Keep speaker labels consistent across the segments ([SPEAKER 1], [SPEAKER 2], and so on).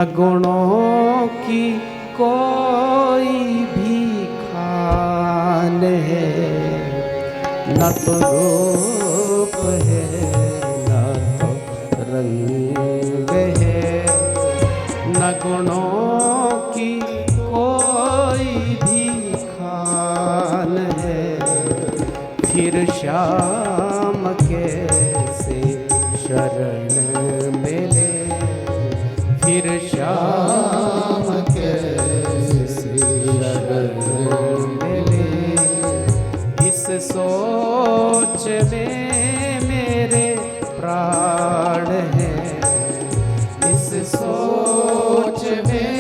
[SPEAKER 1] गुणों की कोई भी खान है, न तो रूप है न तो रंग है। न गुणों की कोई भी खान है, फिर श्याम कैसे शरण मिले। फिर श्याम कैसे शरण मिले। इस सोच में मेरे प्राण हैं, इस सोच में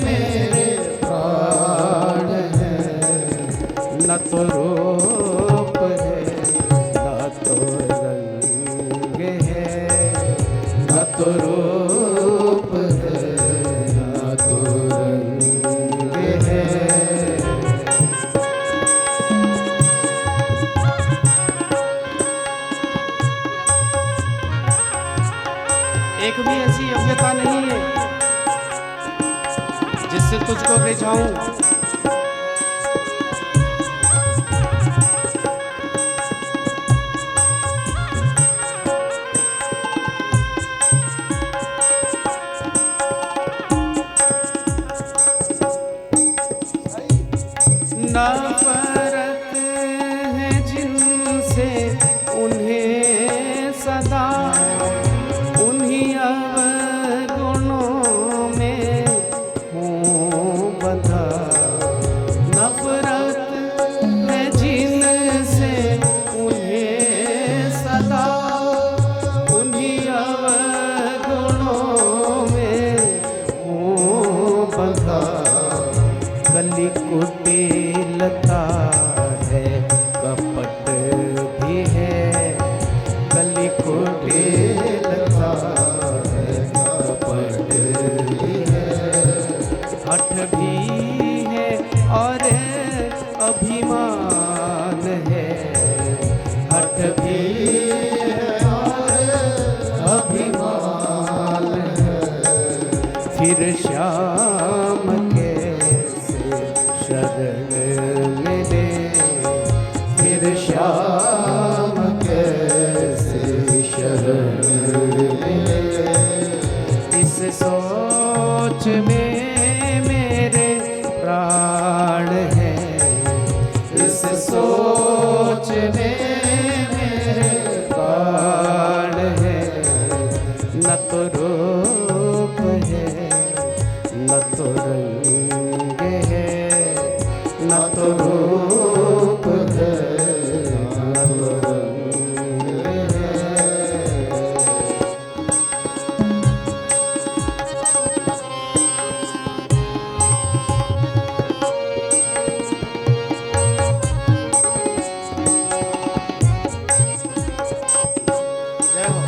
[SPEAKER 1] मेरे प्राण हैं। न तो रूप है न तो रंग है, न तो रूप है न तो रंग है। एक भी ऐसी योग्यता नहीं है जिससे तुझको रिझाऊं। नफरत है जिनसे उन्हें सदा उन्हीं अवगुणों में हूँ बंधा। नफरत है जिनसे उन्हें सदा उन्हीं अवगुणों में हूँ बंधा। कली कुटिलता है कपट भी है, कली कुटिलता है कपट भी है। हठ भी है और अभिमान है, हठ भी है और अभिमान है। फिर श्याम शरण मिले। फिर श्याम कैसे शरण मिले। इस सोच में मेरे प्राण हैं, इस सोच में मेरे प्राण हैं। न तो रूप है न तो रंग है, न तो रूप है न तो रंग है। जय हो।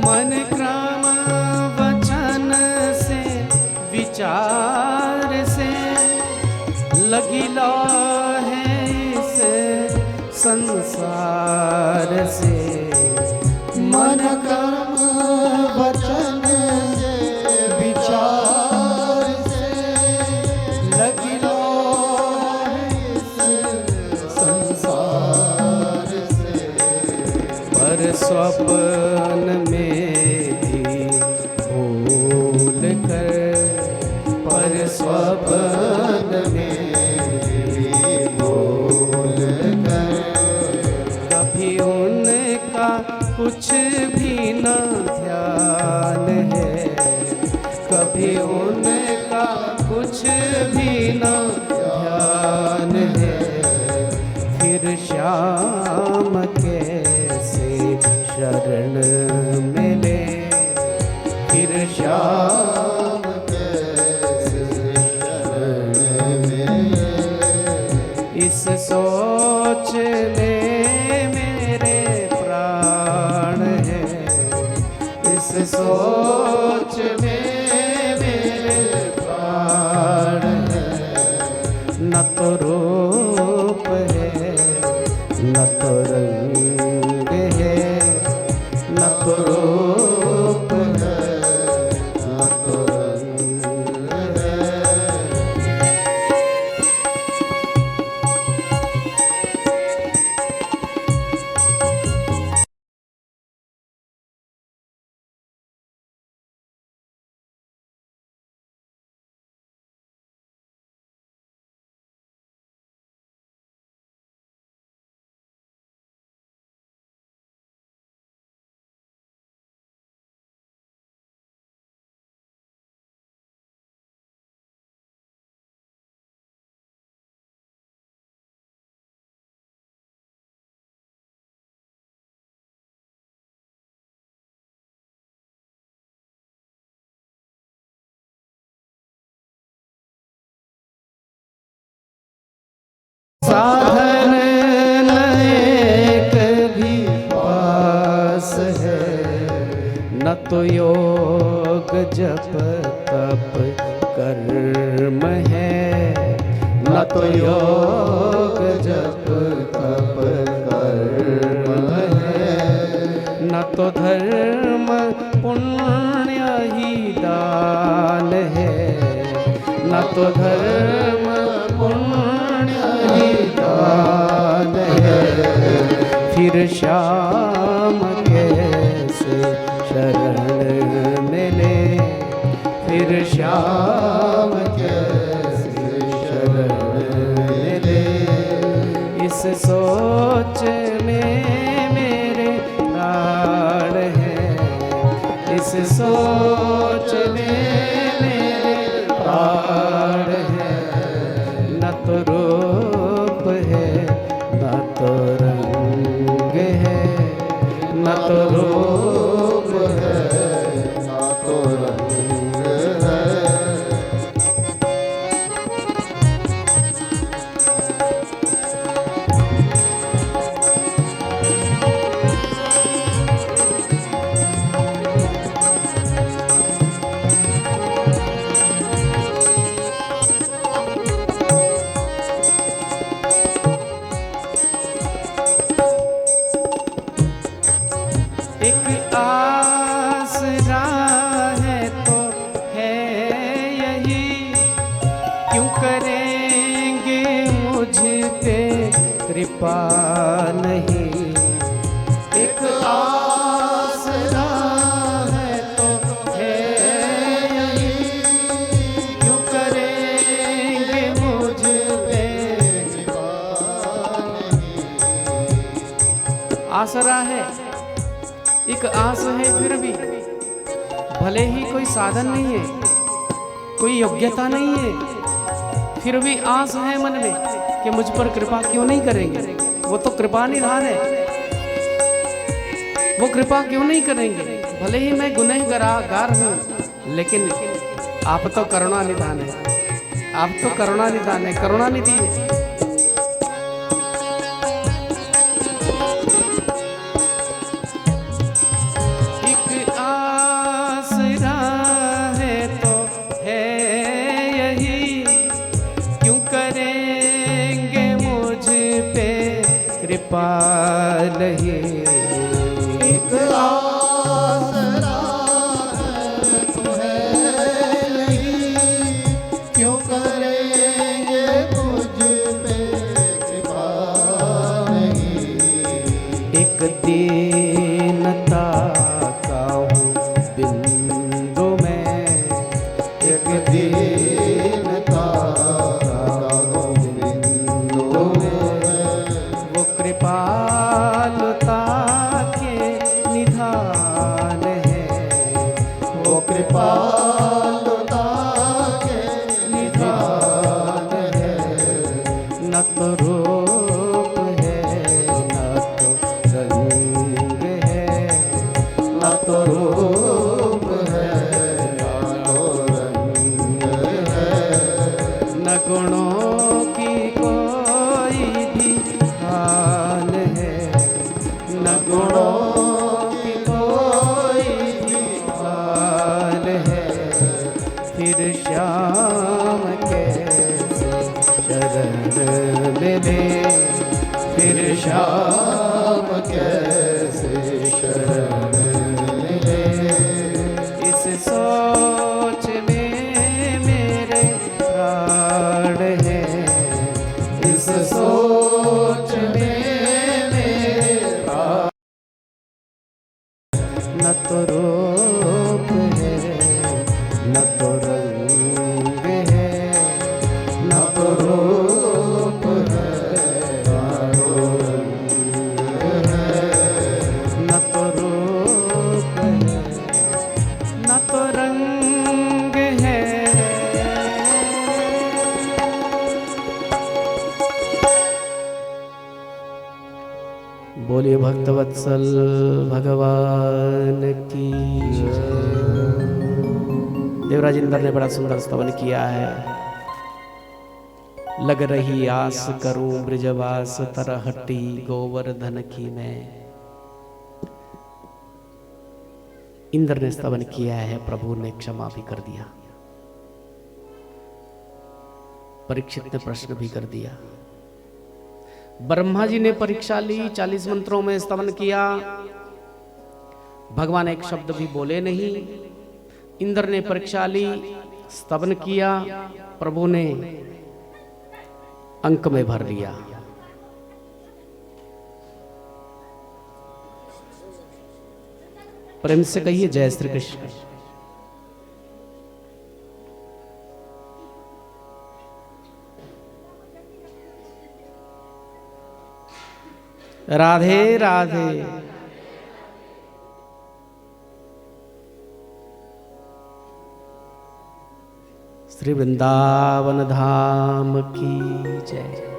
[SPEAKER 1] मन क्रम वचन से विचार से लगिला है इस संसार से।
[SPEAKER 2] मन क्रम वचन से विचार से लगिला है इस संसार से।
[SPEAKER 1] पर स्वप्न में भी भूल कर, पर स्वप्न में भी भूल कर। कभी उनका कुछ भी न ध्यान है, कभी उनका कुछ भी न ध्यान है। फिर श्याम कैसे शरण मिले। फिर श्याम कैसे शरण मिले। इस सोच में मेरे प्राण हैं, इस सोच में मेरे न तो योग जप तप कर्म है,
[SPEAKER 2] न तो योग जप तप कर्म है,
[SPEAKER 1] न तो धर्म पुण्य ही दान है, न तो धर्म पुण्य ही दान है। फिर श्याम कैसे शरण मिले, फिर श्याम
[SPEAKER 2] कैसे शरण मिले।
[SPEAKER 1] इस सोच में मेरे प्राण है, इस सोच में मेरे प्राण है। न तो रूप है न तो रंग है, न तो रूप है
[SPEAKER 2] ना तो रंग है।
[SPEAKER 1] एक आसरा है तो है यही, क्यों करेंगे मुझ पे कृपा नहीं। एक आसरा है तो है यही, क्यों करेंगे मुझ पे आसरा है, एक आस है। फिर भी भले ही कोई साधन नहीं है, कोई योग्यता नहीं है, फिर भी आस है मन में कि मुझ पर कृपा क्यों नहीं करेंगे। वो तो कृपा निधान है, वो कृपा क्यों नहीं करेंगे। भले ही मैं गुनहगार हूँ, लेकिन आप तो करुणा निधान है, आप तो करुणा निधान है, करुणा निधि है। कृपा नहीं
[SPEAKER 2] एक आसरा है नहीं, क्यों करेंगे मुझ पे कृपा नहीं।
[SPEAKER 1] एक दीनता का हूँ बिंदु में,
[SPEAKER 2] एक दीनता का हूँ बिंदु में,
[SPEAKER 1] कृपालुता के निधान है,
[SPEAKER 2] वो कृपालुता के निधान है।
[SPEAKER 1] न तो रूप है न तो रंग है,
[SPEAKER 2] न तो रूप है न तो रंग है,
[SPEAKER 1] न गुणों की कोई भी हाल है, न गुणों की कोई भी हाल है। फिर श्याम कैसे शरण मिले, फिर
[SPEAKER 2] श्याम कैसे शरण मिले।
[SPEAKER 1] इस सोच में मेरे प्राण है, इस सोच में मेरे प्राण। न तो रूप है न तो रंग है, न तो रूप है
[SPEAKER 2] न तो रंग है,
[SPEAKER 1] न तो रूप है न तो रंग है। बोलिए भक्तवत्सल भगवान की जय। देवराज इंद्र ने बड़ा सुंदर स्तवन किया है। लग रही आस करूं ब्रजवास तरहटी गोवर्धन की मैं। इंद्र ने स्तवन किया है, प्रभु ने क्षमा भी कर दिया, परीक्षित ने प्रश्न भी कर दिया। ब्रह्मा जी ने परीक्षा ली, 40 मंत्रों में स्तवन किया, भगवान एक शब्द भी बोले नहीं। इंद्र ने परीक्षा ली, स्तवन किया, प्रभु ने अंक में भर लिया। प्रेम से कहिए जय श्री कृष्ण। राधे राधे। श्री वृंदावन धाम की जय।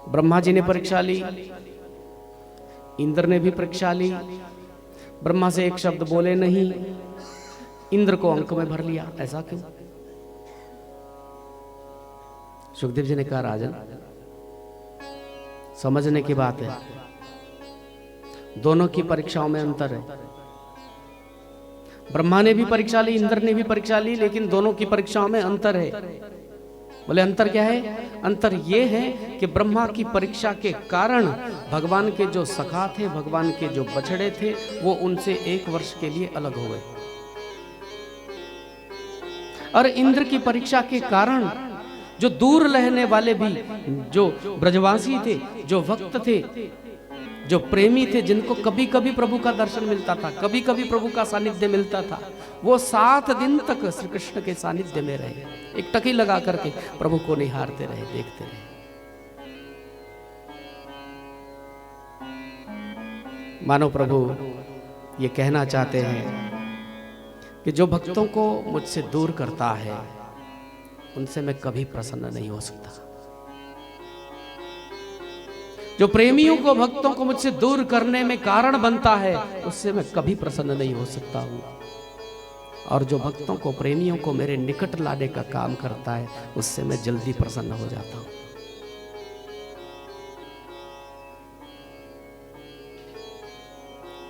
[SPEAKER 1] ब्रह्मा जी ने परीक्षा ली, इंद्र ने भी परीक्षा ली, ब्रह्मा से एक शब्द बोले नहीं, इंद्र को अंक में भर लिया। ऐसा क्यों? सुखदेव जी ने कहा, राजन समझने की बात है, दोनों की परीक्षाओं में अंतर है। ब्रह्मा ने भी परीक्षा ली, इंद्र ने भी परीक्षा ली, लेकिन दोनों की परीक्षाओं में अंतर है। बोले अंतर क्या है? अंतर ये है कि ब्रह्मा की परीक्षा के कारण भगवान के जो सखा थे, भगवान के जो बछड़े थे, वो उनसे 1 वर्ष के लिए अलग हो गए। और इंद्र की परीक्षा के कारण जो दूर रहने वाले भी, जो ब्रजवासी थे, जो भक्त थे, जो प्रेमी थे, जिनको कभी कभी प्रभु का दर्शन मिलता था, कभी कभी प्रभु का सानिध्य मिलता था, वो 7 दिन तक श्री कृष्ण के सानिध्य में रहे, एक टकी लगा करके प्रभु को निहारते रहे, देखते रहे। मानो प्रभु ये कहना चाहते हैं कि जो भक्तों को मुझसे दूर करता है, उनसे मैं कभी प्रसन्न नहीं हो सकता। जो प्रेमियों को, भक्तों को मुझसे दूर करने में कारण बनता है, उससे मैं कभी प्रसन्न नहीं हो सकता हूं। और जो भक्तों को, प्रेमियों को मेरे निकट लाने का काम करता है, उससे मैं जल्दी प्रसन्न हो जाता हूं।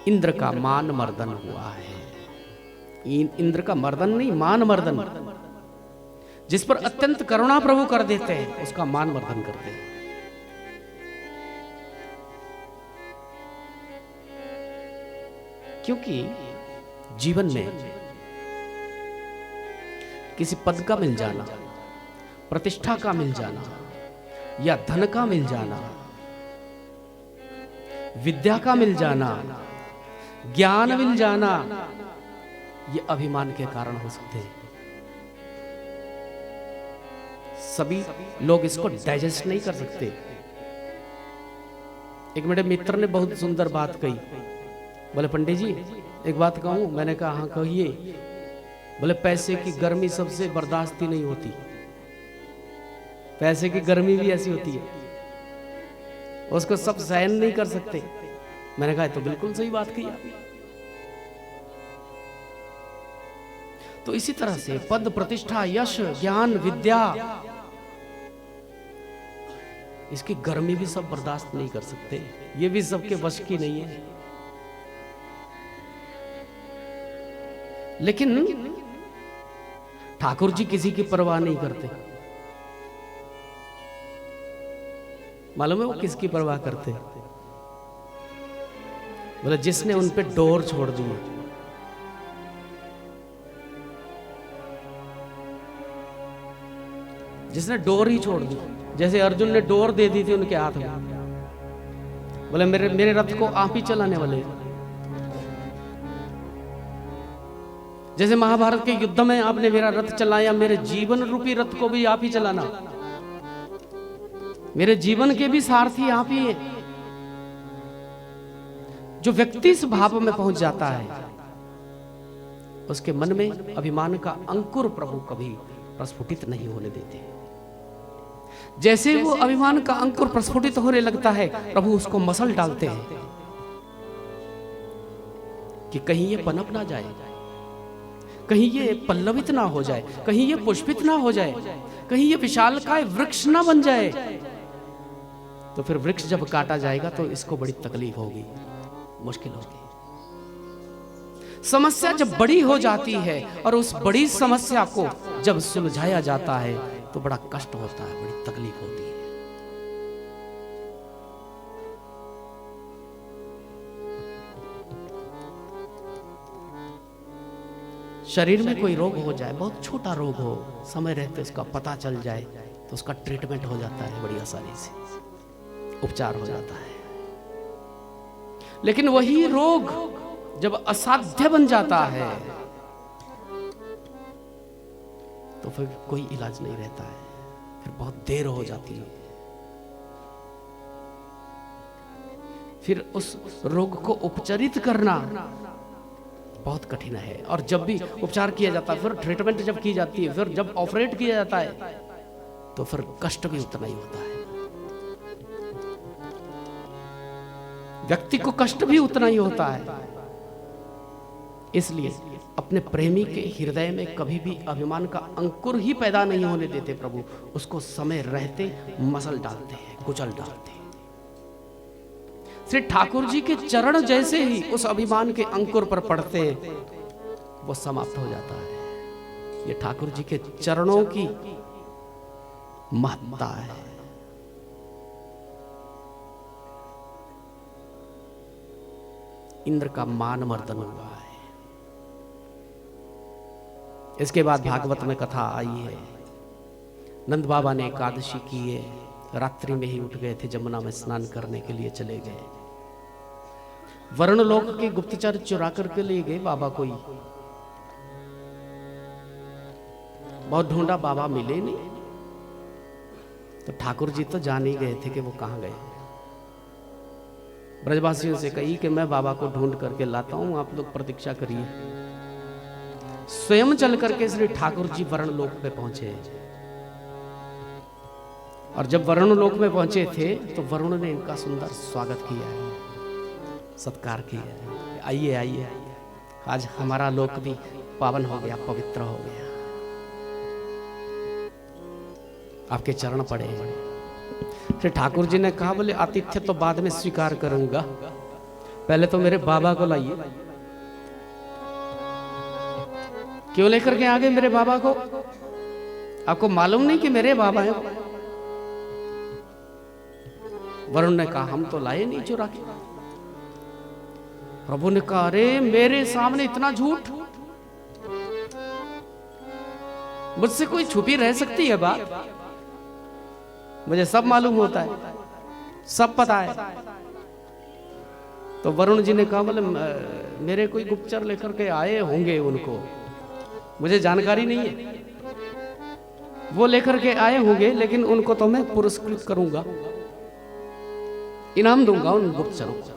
[SPEAKER 1] इंद्र का मान मर्दन हुआ है। इंद्र का मर्दन नहीं, मान मर्दन। जिस पर अत्यंत करुणा प्रभु कर देते हैं, उसका मान मर्दन करते हैं। क्योंकि जीवन में किसी पद का मिल जाना, प्रतिष्ठा का मिल जाना, या धन का मिल जाना, विद्या का मिल जाना, ज्ञान मिल जाना, ये अभिमान के कारण हो सकते हैं। सभी लोग इसको डाइजेस्ट नहीं कर सकते। एक मेरे मित्र ने बहुत सुंदर बात कही। बोले पंडित जी एक बात कहूं? मैंने कहा हाँ कहिए। बोले पैसे की गर्मी सबसे बर्दाश्त ही नहीं होती। पैसे की गर्मी भी ऐसी होती है, उसको सब सहन नहीं कर सकते। मैंने कहा तो बिल्कुल सही बात कही आपने। तो इसी तरह से पद, प्रतिष्ठा, यश, ज्ञान, विद्या, इसकी गर्मी भी सब बर्दाश्त नहीं कर सकते। ये भी सबके वश की नहीं है। लेकिन ठाकुर जी किसी की परवाह नहीं करते। मालूम है वो किसकी परवाह करते? बोले जिसने उन पे डोर छोड़ दी, जिसने डोर ही छोड़ दी। जैसे अर्जुन ने डोर दे दी थी उनके हाथ में। बोले मेरे रथ को आप ही चलाने वाले। जैसे महाभारत के युद्ध में आपने मेरा रथ चलाया, मेरे जीवन रूपी रथ को भी आप ही चलाना। मेरे जीवन के भी सारथी आप ही हैं। जो व्यक्ति इस भाव में पहुंच जाता है, उसके मन में अभिमान का अंकुर प्रभु कभी प्रस्फुटित नहीं होने देते। जैसे वो अभिमान का अंकुर प्रस्फुटित होने लगता है, प्रभु उसको मसल डालते हैं कि कहीं ये पनप ना जाए, कहीं ये पल्लवित ना हो जाए, कहीं ये पुष्पित ना हो जाए, कहीं ये विशालकाय वृक्ष ना बन जाए। तो फिर वृक्ष जब काटा जाएगा तो इसको बड़ी तकलीफ होगी, मुश्किल होगी। समस्या जब बड़ी हो जाती है और उस बड़ी समस्या को जब सुलझाया जाता है तो बड़ा कष्ट होता है, बड़ी तकलीफ होती है। शरीर में कोई रोग हो जाए, बहुत छोटा रोग हो, समय रहते उसका पता चल जाए तो उसका ट्रीटमेंट हो जाता है, बड़ी आसानी से उपचार हो जाता है। लेकिन वही रोग जब असाध्य बन जाता है तो फिर कोई इलाज नहीं रहता है, फिर बहुत देर हो जाती है। फिर उस रोग को उपचारित करना बहुत कठिन है। और जब भी उपचार किया जाता है, फिर ट्रीटमेंट जब की जाती है, फिर जब ऑपरेट किया जाता है तो फिर कष्ट भी उतना ही होता है, व्यक्ति को कष्ट भी उतना ही होता है। इसलिए अपने प्रेमी के हृदय में कभी भी अभिमान का अंकुर ही पैदा नहीं होने देते प्रभु, उसको समय रहते मसल डालते हैं, कुचल डालते हैं। श्री ठाकुर जी के चरण जैसे ही उस अभिमान के अंकुर पर पड़ते वो समाप्त हो जाता है। ये ठाकुर जी के चरणों की महत्ता है। इंद्र का मान मर्दन हुआ है। इसके बाद भागवत में कथा आई है, नंद बाबा ने एकादशी की है, रात्रि में ही उठ गए थे, जमुना में स्नान करने के लिए चले गए। वरुण लोक के गुप्तचर चुरा करके ले गए बाबा को। बहुत ढूंढा, बाबा मिले नहीं। तो ठाकुर जी तो जान ही गए थे कि वो कहां गए। ब्रजवासियों से कही कि मैं बाबा को ढूंढ करके लाता हूं, आप लोग प्रतीक्षा करिए। स्वयं चल करके श्री ठाकुर जी वरुण लोक पे पहुंचे। और जब वरुण लोक में पहुंचे थे तो वरुण ने इनका सुंदर स्वागत किया है, सत्कार किया है। आइए आइए, आज हमारा लोक भी पावन हो गया, पवित्र हो गया। आपके चरण पड़े हैं। फिर ठाकुर जी ने कहा, बोले आतिथ्य तो बाद में स्वीकार करूंगा, पहले तो मेरे बाबा को लाइए। क्यों लेकर के आ गए मेरे बाबा को? आपको मालूम नहीं कि मेरे बाबा हैं? वरुण ने कहा, हम तो लाए नहीं चुरा के। प्रभु ने कहा, अरे मेरे सामने इतना झूठ, मुझसे कोई छुपी रह सकती है बात? मुझे सब मालूम होता है, सब पता है। तो वरुण जी ने कहा, बोले मेरे कोई गुप्तचर लेकर के आए होंगे, उनको मुझे जानकारी नहीं है। वो लेकर के आए होंगे, लेकिन उनको तो मैं पुरस्कृत करूंगा, इनाम दूंगा उन गुप्तचरों को।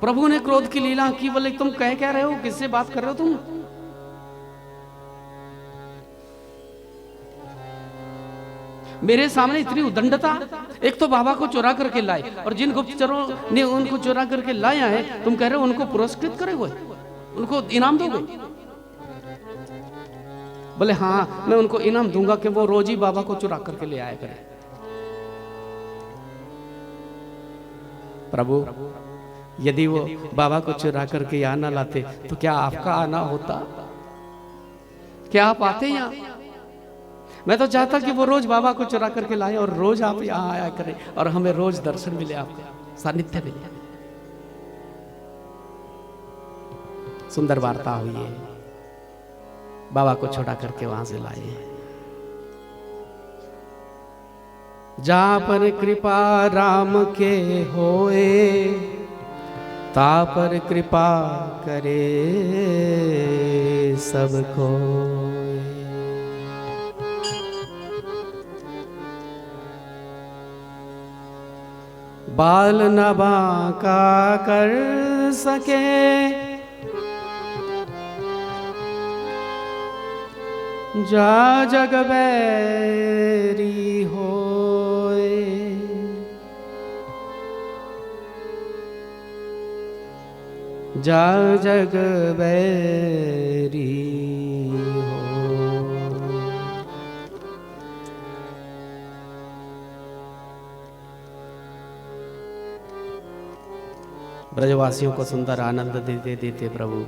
[SPEAKER 1] प्रभु ने क्रोध की लीला की, बोले तुम कह क्या रहे हो, किससे बात कर रहे हो तुम? मेरे सामने इतनी उदंडता। एक तो बाबा को चुरा करके लाए, और जिन गुप्तचरों ने उनको चुरा करके लाया है तुम कह रहे हो उनको पुरस्कृत करोगे, उनको इनाम दोगे? बोले हाँ, मैं उनको इनाम दूंगा कि वो रोज ही बाबा को चुरा करके ले आया करें। प्रभु, यदि वो बाबा को चुरा करके आना लाते तो क्या आपका आना होता? क्या आप आते यहाँ? मैं तो चाहता कि वो रोज बाबा को चुरा करके लाए और रोज आप यहाँ आया करें और हमें रोज दर्शन मिले, आपका सानिध्य मिले। सुंदर वार्ता हुई है, बाबा को छुड़ा करके वहां से लाए। जहाँ पर कृपा राम के होए, ता पर कृपा करे सबको। बाल न बांका कर सके, जा जग बैरी होए। जा जग बैरी हो। ब्रजवासियों को सुंदर आनंद देते देते प्रभु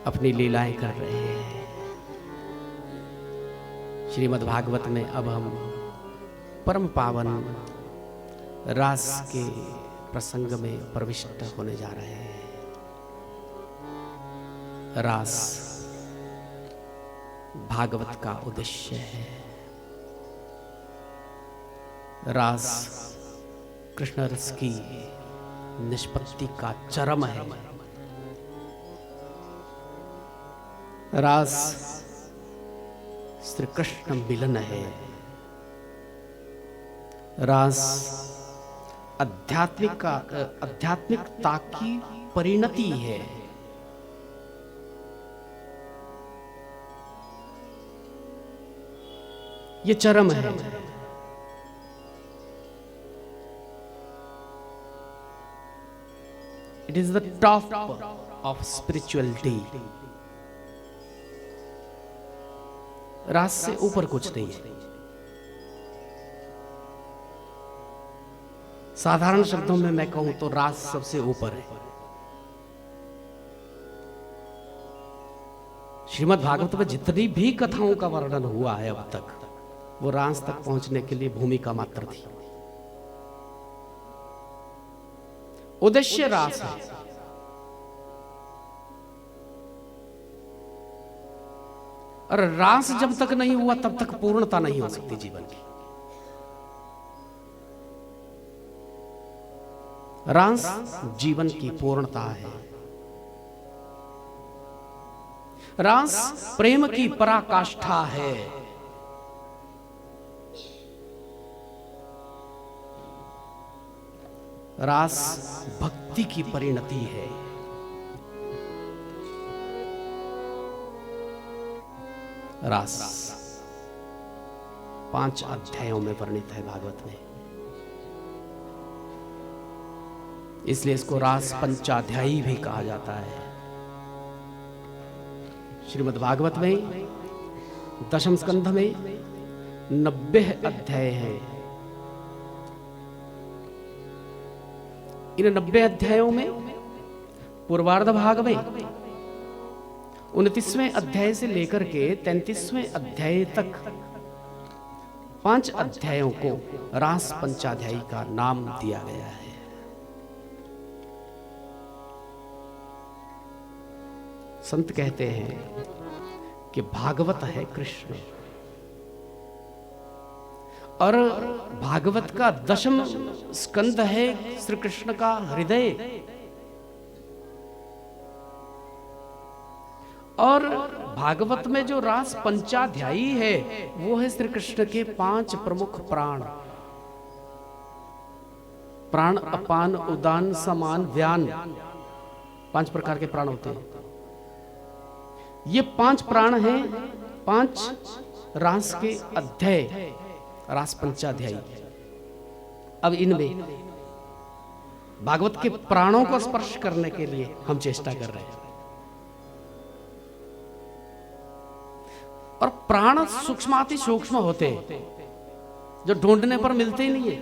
[SPEAKER 1] अपनी लीलाएं कर रहे हैं। श्रीमद् भागवत में अब हम परम पावन रास के प्रसंग में प्रविष्ट होने जा रहे हैं। रास भागवत का उद्देश्य है। रास कृष्ण रस की निष्पत्ति का चरम है। रास श्री कृष्ण मिलन है। रास आध्यात्मिकता की परिणति है। ये चरम है। It is the top of spirituality. रास से ऊपर कुछ नहीं है। साधारण शब्दों में मैं कहूं तो रास सबसे ऊपर है। श्रीमद् भागवत में जितनी भी कथाओं का वर्णन हुआ है अब तक, वो रास तक पहुंचने के लिए भूमिका मात्र थी। उद्देश्य रास है। और रास जब तक नहीं हुआ तब तक पूर्णता नहीं हो सकती जीवन की। रास जीवन की पूर्णता है। रास प्रेम की पराकाष्ठा है। रास भक्ति की परिणति है। रास 5 अध्यायों में वर्णित है भागवत में, इसलिए इसको रास पंचाध्यायी भी कहा जाता है। श्रीमद् भागवत में दशम स्कंध में 90 अध्याय हैं। इन 90 अध्यायों में पूर्वार्ध भाग में 29वें अध्याय से लेकर के 33वें अध्याय तक 5 अध्यायों को रास पंचाध्यायी का नाम दिया गया है। संत कहते हैं कि भागवत है कृष्ण, और भागवत का दशम स्कंद है श्री कृष्ण का हृदय, और भागवत में जो रास पंचाध्यायी है वो है श्री कृष्ण के 5 प्रमुख प्राण। प्राण, अपान, उदान, समान, व्यान, 5 प्रकार के प्राण होते हैं। ये 5 प्राण हैं 5 रास के अध्याय, रास पंचाध्यायी। अब इनमें भागवत के प्राणों को स्पर्श करने के लिए हम चेष्टा कर रहे हैं। और प्राण सूक्ष्माति सूक्ष्म होते हैं, जो ढूंढने पर मिलते ही नहीं है।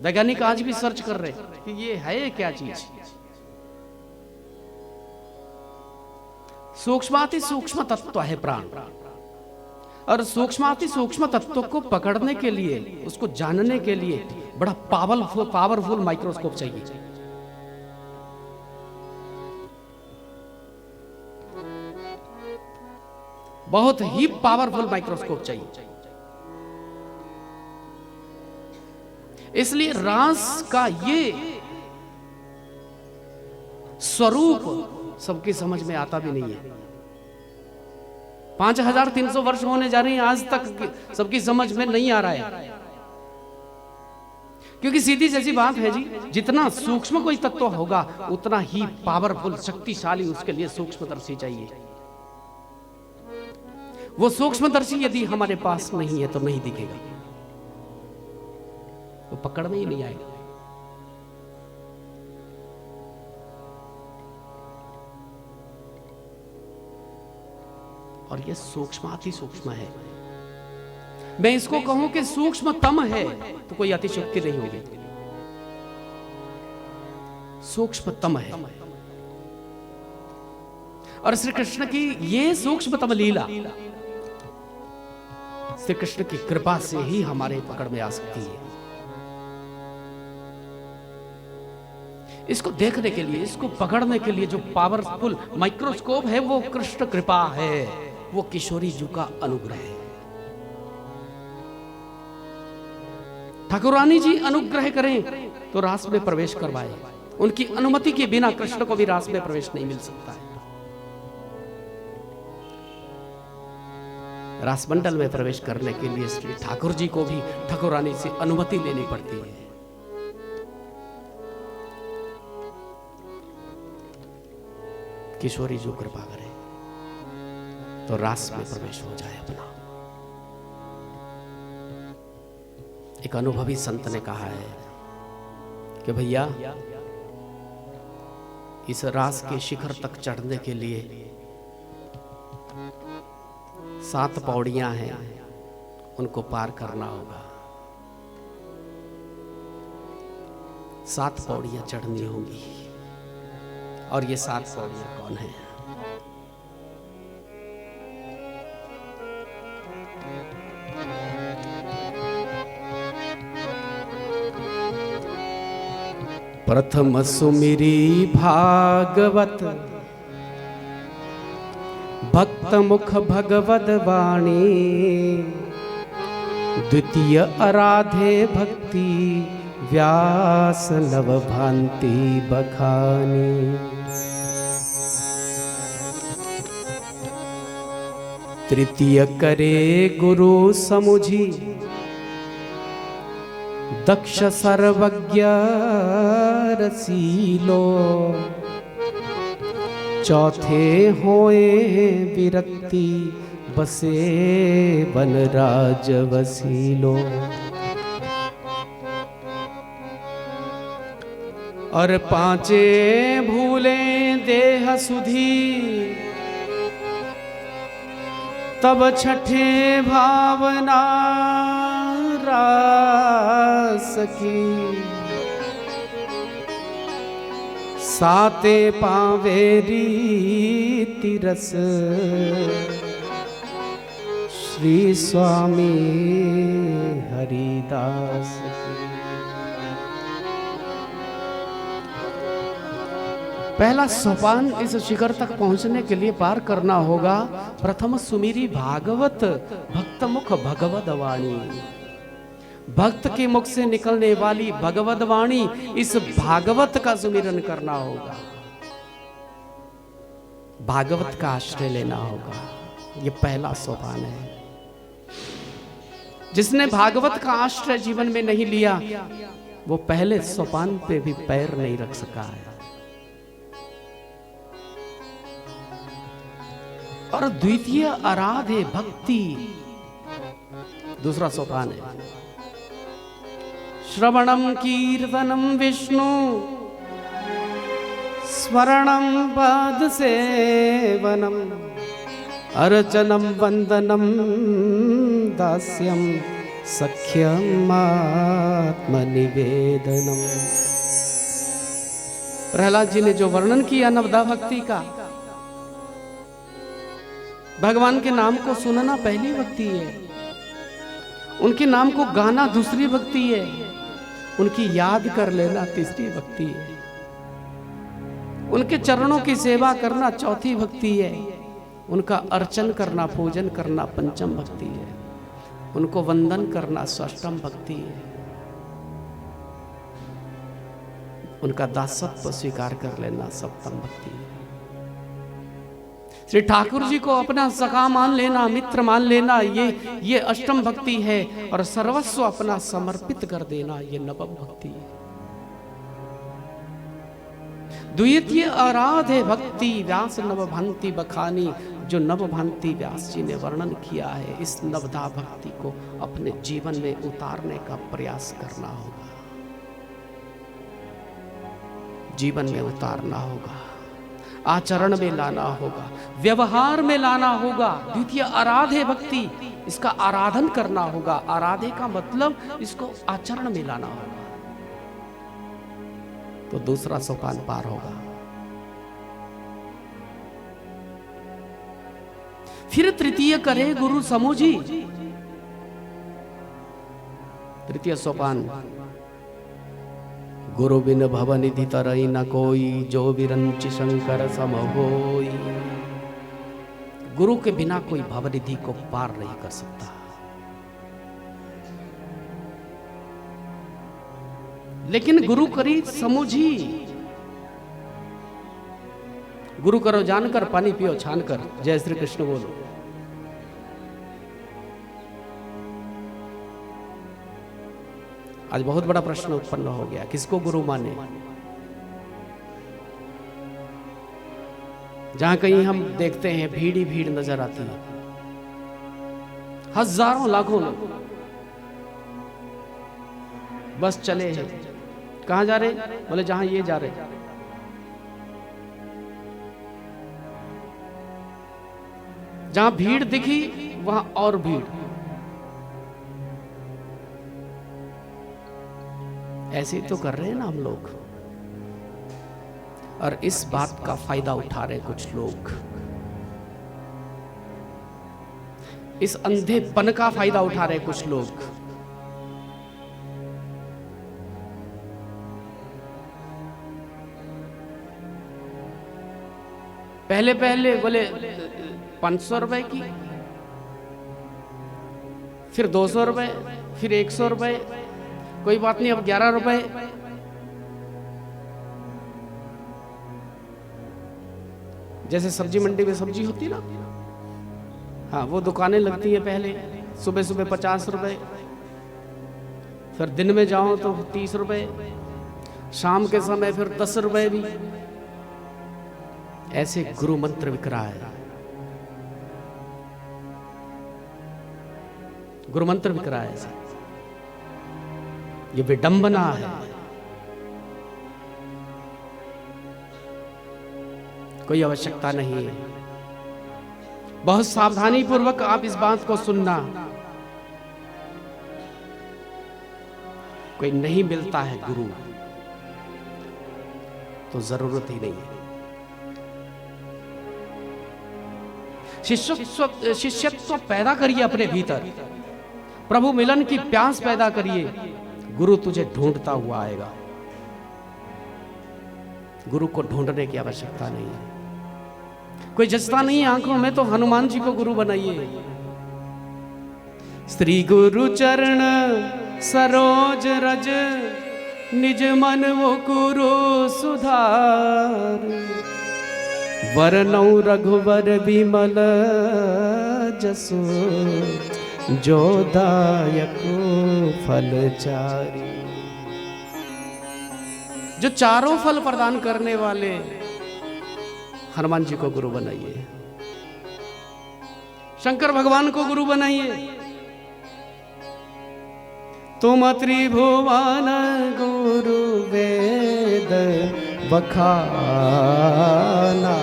[SPEAKER 1] वैज्ञानिक आज भी सर्च कर रहे हैं कि ये है क्या चीज। सूक्ष्माति सूक्ष्म तत्व है प्राण, और सूक्ष्माति सूक्ष्म तत्व को पकड़ने के लिए, उसको जानने के लिए बड़ा पावरफुल माइक्रोस्कोप चाहिए। बहुत ही पावरफुल माइक्रोस्कोप चाहिए। इसलिए रास का ये स्वरूप सबकी समझ में आता भी नहीं है। 5300 वर्ष होने जा रही हैं, आज तक सबकी समझ में नहीं आ रहा है। क्योंकि सीधी जैसी बात है जी, जितना सूक्ष्म कोई तत्व होगा उतना ही पावरफुल, शक्तिशाली उसके लिए सूक्ष्मदर्शी चाहिए। वो सूक्ष्मदर्शी यदि हमारे पास नहीं है तो नहीं दिखेगा, वो पकड़ में ही नहीं आएगा। और ये सूक्ष्माति सूक्ष्म है। मैं इसको कहूं कि सूक्ष्मतम है तो कोई अतिशयोक्ति नहीं होगी। सूक्ष्मतम है। और श्री कृष्ण की ये सूक्ष्मतम लीला श्री कृष्ण की कृपा से ही हमारे पकड़ में आ सकती है। इसको देखने के लिए, इसको पकड़ने के लिए जो पावरफुल माइक्रोस्कोप है वो कृष्ण कृपा है, वो किशोरी जी का अनुग्रह है। ठाकुरानी जी अनुग्रह करें तो रास में प्रवेश करवाए, उनकी अनुमति के बिना कृष्ण को भी रास में प्रवेश नहीं मिल सकता है। रासमंडल में प्रवेश करने के लिए श्री ठाकुर जी को भी ठाकुरानी से अनुमति लेनी पड़ती है। किशोरी जो कृपा करे तो रास में प्रवेश हो जाए अपना। एक अनुभवी संत ने कहा है कि भैया इस रास के शिखर तक चढ़ने के लिए 7 पौड़ियां हैं, उनको पार करना होगा। 7 पौड़ियां चढ़नी होंगी। और ये 7 पौड़ियां कौन है? प्रथम सुमिरी भागवत भक्त मुख भगवद वाणी, द्वितीय आराधे भक्ति व्यास नव भांति बखानी। तृतीय करे गुरु समुझी, दक्ष सर्वज्ञ रसीलो। चौथे होए विरक्ति, बसे वन राज वसीलो। और 5 भूले देह सुधी, तब छठे भावना रास की। 7 पावे रीति रस, श्री स्वामी हरिदास की। पहला सोपान इस शिखर तक पहुंचने के लिए पार करना होगा। प्रथम सुमिरी भागवत भक्त मुख भगवद वाणी। भक्त के मुख से निकलने वाली भगवद वाणी, इस भागवत का सुमिरन करना होगा, भागवत का आश्रय लेना होगा। ये पहला सोपान है। जिसने भागवत का आश्रय जीवन में नहीं लिया वो पहले सोपान पे भी पैर नहीं रख सका है। और द्वितीय आराधे भक्ति, दूसरा सोपान है। श्रवणम कीर्तनम विष्णु, स्मरणम पाद सेवनम, अर्चनम वंदनम दास्यम, सख्यम आत्मनिवेदनम। प्रहलाद जी ने जो वर्णन किया नवदा भक्ति का, भगवान के नाम को सुनना पहली भक्ति है, उनके नाम को गाना दूसरी भक्ति है, उनकी याद कर लेना तीसरी भक्ति है, उनके चरणों की सेवा करना चौथी भक्ति है, उनका अर्चन करना पूजन करना पंचम भक्ति है, उनको वंदन करना षष्ठम भक्ति है, उनका दासत्व स्वीकार कर लेना सप्तम भक्ति है। श्री ठाकुर जी को अपना सखा मान लेना, मित्र मान लेना, ये अष्टम भक्ति है। और सर्वस्व अपना समर्पित कर देना, ये नवम भक्ति है। द्वितीय आराधे भक्ति व्यास नव भांति बखानी, जो नव भांति व्यास जी ने वर्णन किया है, इस नवदा भक्ति को अपने जीवन में उतारने का प्रयास करना होगा, जीवन में उतारना होगा। आचरण में लाना होगा, व्यवहार में लाना होगा। द्वितीय आराधे भक्ति, इसका आराधन करना होगा। आराधे का मतलब इसको आचरण में लाना होगा, तो दूसरा सोपान पार होगा। फिर तृतीय करे गुरु समुझी। तृतीय सोपान, गुरु बिन भवनिधि तरई न कोई, जो विरंचि शंकर सम होई। गुरु के बिना कोई भवनिधि को पार नहीं कर सकता। लेकिन गुरु करी समुझी। गुरु करो जानकर, पानी पियो छानकर। जय श्री कृष्ण बोलो। आज बहुत बड़ा प्रश्न उत्पन्न हो गया, किसको गुरु माने? जहां कहीं हम देखते हैं भीड़ ही भीड़ नजर आती है, हजारों लाखों लोग बस चले हैं। कहां जा रहे? बोले जहां ये जा रहे। जहां भीड़ दिखी वहां और भीड़। ऐसे ही तो कर रहे हैं ना हम लोग, और इस बात का फायदा उठा रहे कुछ लोग। इस अंधेपन का फायदा उठा रहे कुछ लोग। पहले पहले बोले 500 रुपए की, फिर 200 रुपए, फिर 100 रुपए, कोई बात नहीं अब 11 रुपए। जैसे सब्जी मंडी में सब्जी होती ना, हाँ वो दुकानें लगती है पहले सुबह सुबह 50 रुपए, फिर दिन में जाओ तो 30 रुपए, शाम के समय फिर 10 रुपए भी। ऐसे गुरु मंत्र बिक रहा है, गुरु मंत्र बिक रहा है ऐसे। ये विडंबना है। कोई आवश्यकता नहीं है। बहुत सावधानी पूर्वक आप इस बात को सुनना। कोई नहीं मिलता है गुरु तो जरूरत ही नहीं है। शिष्यत्व पैदा करिए अपने भीतर, प्रभु मिलन की प्यास पैदा करिए। गुरु तुझे ढूंढता हुआ आएगा। गुरु को ढूंढने की आवश्यकता नहीं है। कोई जचता नहीं है आंखों में तो हनुमान जी को गुरु बनाइए। श्री गुरु चरण सरोज रज, निज मन वो गुरु सुधार। वरनौ रघुवर बिमल जसु, जो दायको फलचारी। जो चारों फल प्रदान करने वाले हनुमान जी को गुरु बनाइए, शंकर भगवान को गुरु बनाइए। तुम त्रिभुवन गुरु वेद बखाना,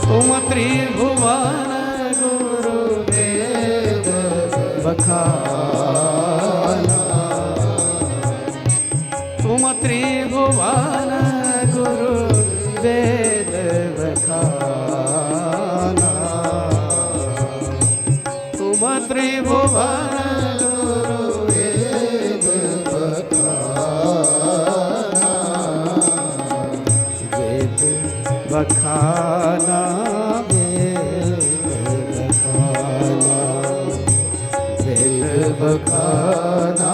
[SPEAKER 1] तुम त्रिभुवन बखाना, तुम त्रिभुवन गुरु वेद बखाना, तुम त्रिभुवन गुरु वेद बखाना, वेद बखाना, बखाना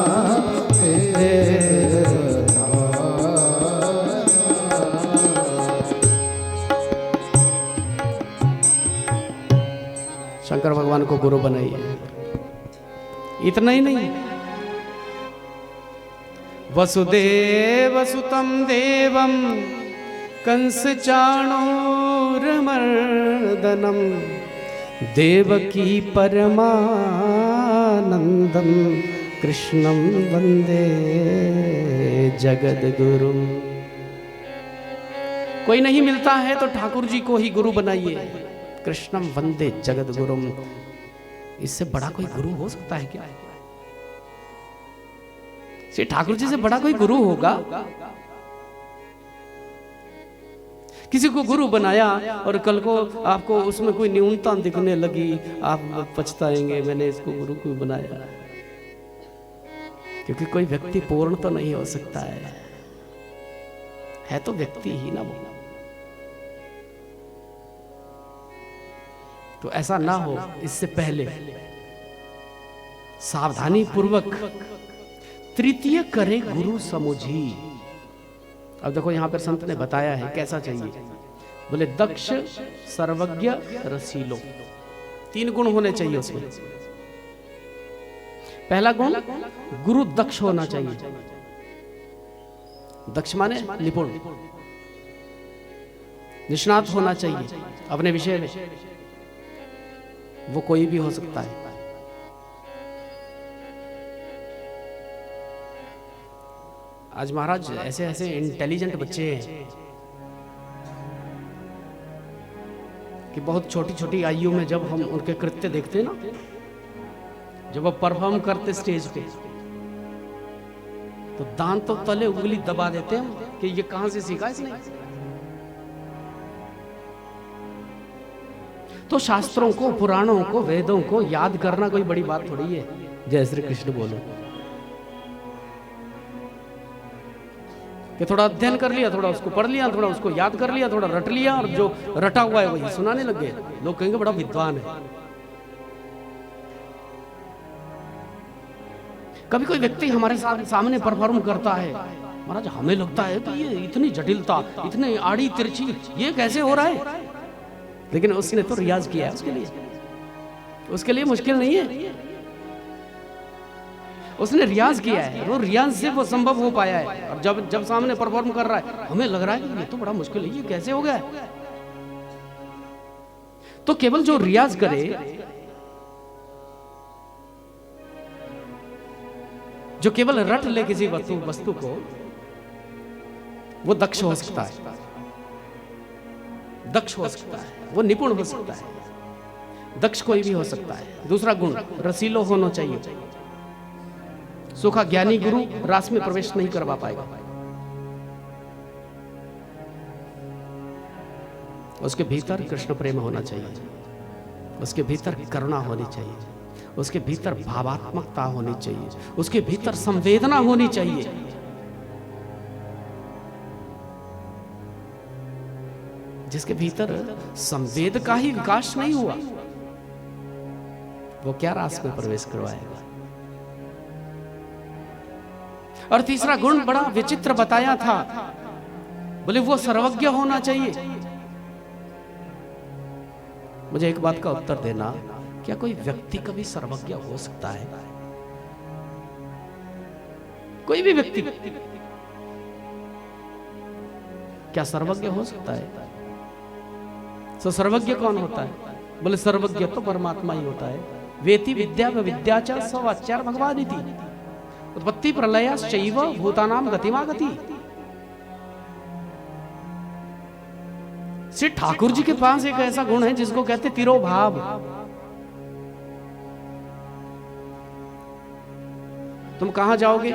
[SPEAKER 1] शंकर भगवान को गुरु बनाइए। इतना ही नहीं, वसुदेव सुतम देवम कंस चाणूरमर्दनम, देवकी परमानंदम, कृष्णं वंदे जगद्गुरुम। कोई नहीं मिलता है तो ठाकुर जी को ही गुरु बनाइए। कृष्णम वंदे जगत गुरुम। इससे बड़ा कोई गुरु हो सकता है क्या? श्री ठाकुर जी से बड़ा कोई गुरु होगा? किसी को गुरु बनाया और कल को आपको उसमें कोई न्यूनता दिखने लगी, आप पछताएंगे मैंने इसको गुरु क्यों बनाया। क्योंकि कोई व्यक्ति पूर्ण तो नहीं हो सकता है तो व्यक्ति ही ना वो। तो ऐसा ना हो, इससे पहले सावधानी पूर्वक तृतीय करे गुरु समुझी। अब देखो यहां पर संत ने बताया है कैसा चाहिए। बोले दक्ष, सर्वज्ञ, रसीलो, 3 गुण होने चाहिए उसमें। पहला गुण गुरु दक्ष होना चाहिए। दक्ष माने निपुण, निष्णात होना चाहिए अपने विषय में। वो कोई भी हो सकता है। आज महाराज ऐसे ऐसे इंटेलिजेंट बच्चे हैं कि बहुत छोटी छोटी आयु में जब हम उनके कृत्य देखते हैं ना, जब वो परफॉर्म करते स्टेज पे, तो दांत तो तले उंगली दबा देते हैं कि ये कहां से सीखा इसने। तो शास्त्रों को, पुराणों को, वेदों को याद करना कोई बड़ी बात थोड़ी है। जय श्री कृष्ण बोलो कि थोड़ा अध्ययन कर लिया, थोड़ा उसको पढ़ लिया, थोड़ा उसको याद कर लिया, थोड़ा रट लिया, और जो रटा हुआ है वही सुनाने लग गए। लोग कहेंगे बड़ा विद्वान है। कभी कोई व्यक्ति हमारे सामने परफॉर्म करता है, महाराज हमें लगता है कि ये इतनी जटिलता, इतनी आड़ी तिरछी, ये कैसे हो रहा है? लेकिन उसने तो रियाज किया है, उसके लिए मुश्किल नहीं है। उसने रियाज किया है, वो रियाज से वो संभव हो पाया है। और जब सामने परफॉर्म कर रहा है, हमें लग रहा है कि ये तो बड़ा मुश्किल है, ये कैसे हो गया? तो केवल जो रियाज करे, जो केवल रट ले किसी वस्तु को, वो दक्ष हो सकता है, दक्ष हो सकता है, वो निपुण हो सकता है। दक्ष कोई भी हो सकता है। दूसरा गुण रसीलो होना चाहिए। सूखा ज्ञानी गुरु रास में प्रवेश नहीं करवा पाएगा। उसके भीतर कृष्ण प्रेम होना चाहिए, उसके भीतर करुणा होनी चाहिए, उसके भीतर भावात्मकता होनी चाहिए, उसके भीतर संवेदना होनी चाहिए। जिसके भीतर संवेद का ही विकास नहीं हुआ, वो क्या रास में प्रवेश करवाएगा? और तीसरा गुण बड़ा विचित्र बताया था, बोले वो सर्वज्ञ होना चाहिए। मुझे एक बात का उत्तर देना, क्या कोई व्यक्ति कभी सर्वज्ञ हो सकता है? कोई भी व्यक्ति क्या सर्वज्ञ हो सकता है? तो सर्वज्ञ कौन होता है? बोले सर्वज्ञ तो परमात्मा ही होता है। वेति विद्या व विद्याचार सवाचार भगवान इति उत्पत्ति प्रलयश्चैव भूतानाम गतिमागति। श्री ठाकुर जी के पास एक ऐसा गुण है जिसको कहते तिरोभाव। तुम कहां जाओगे,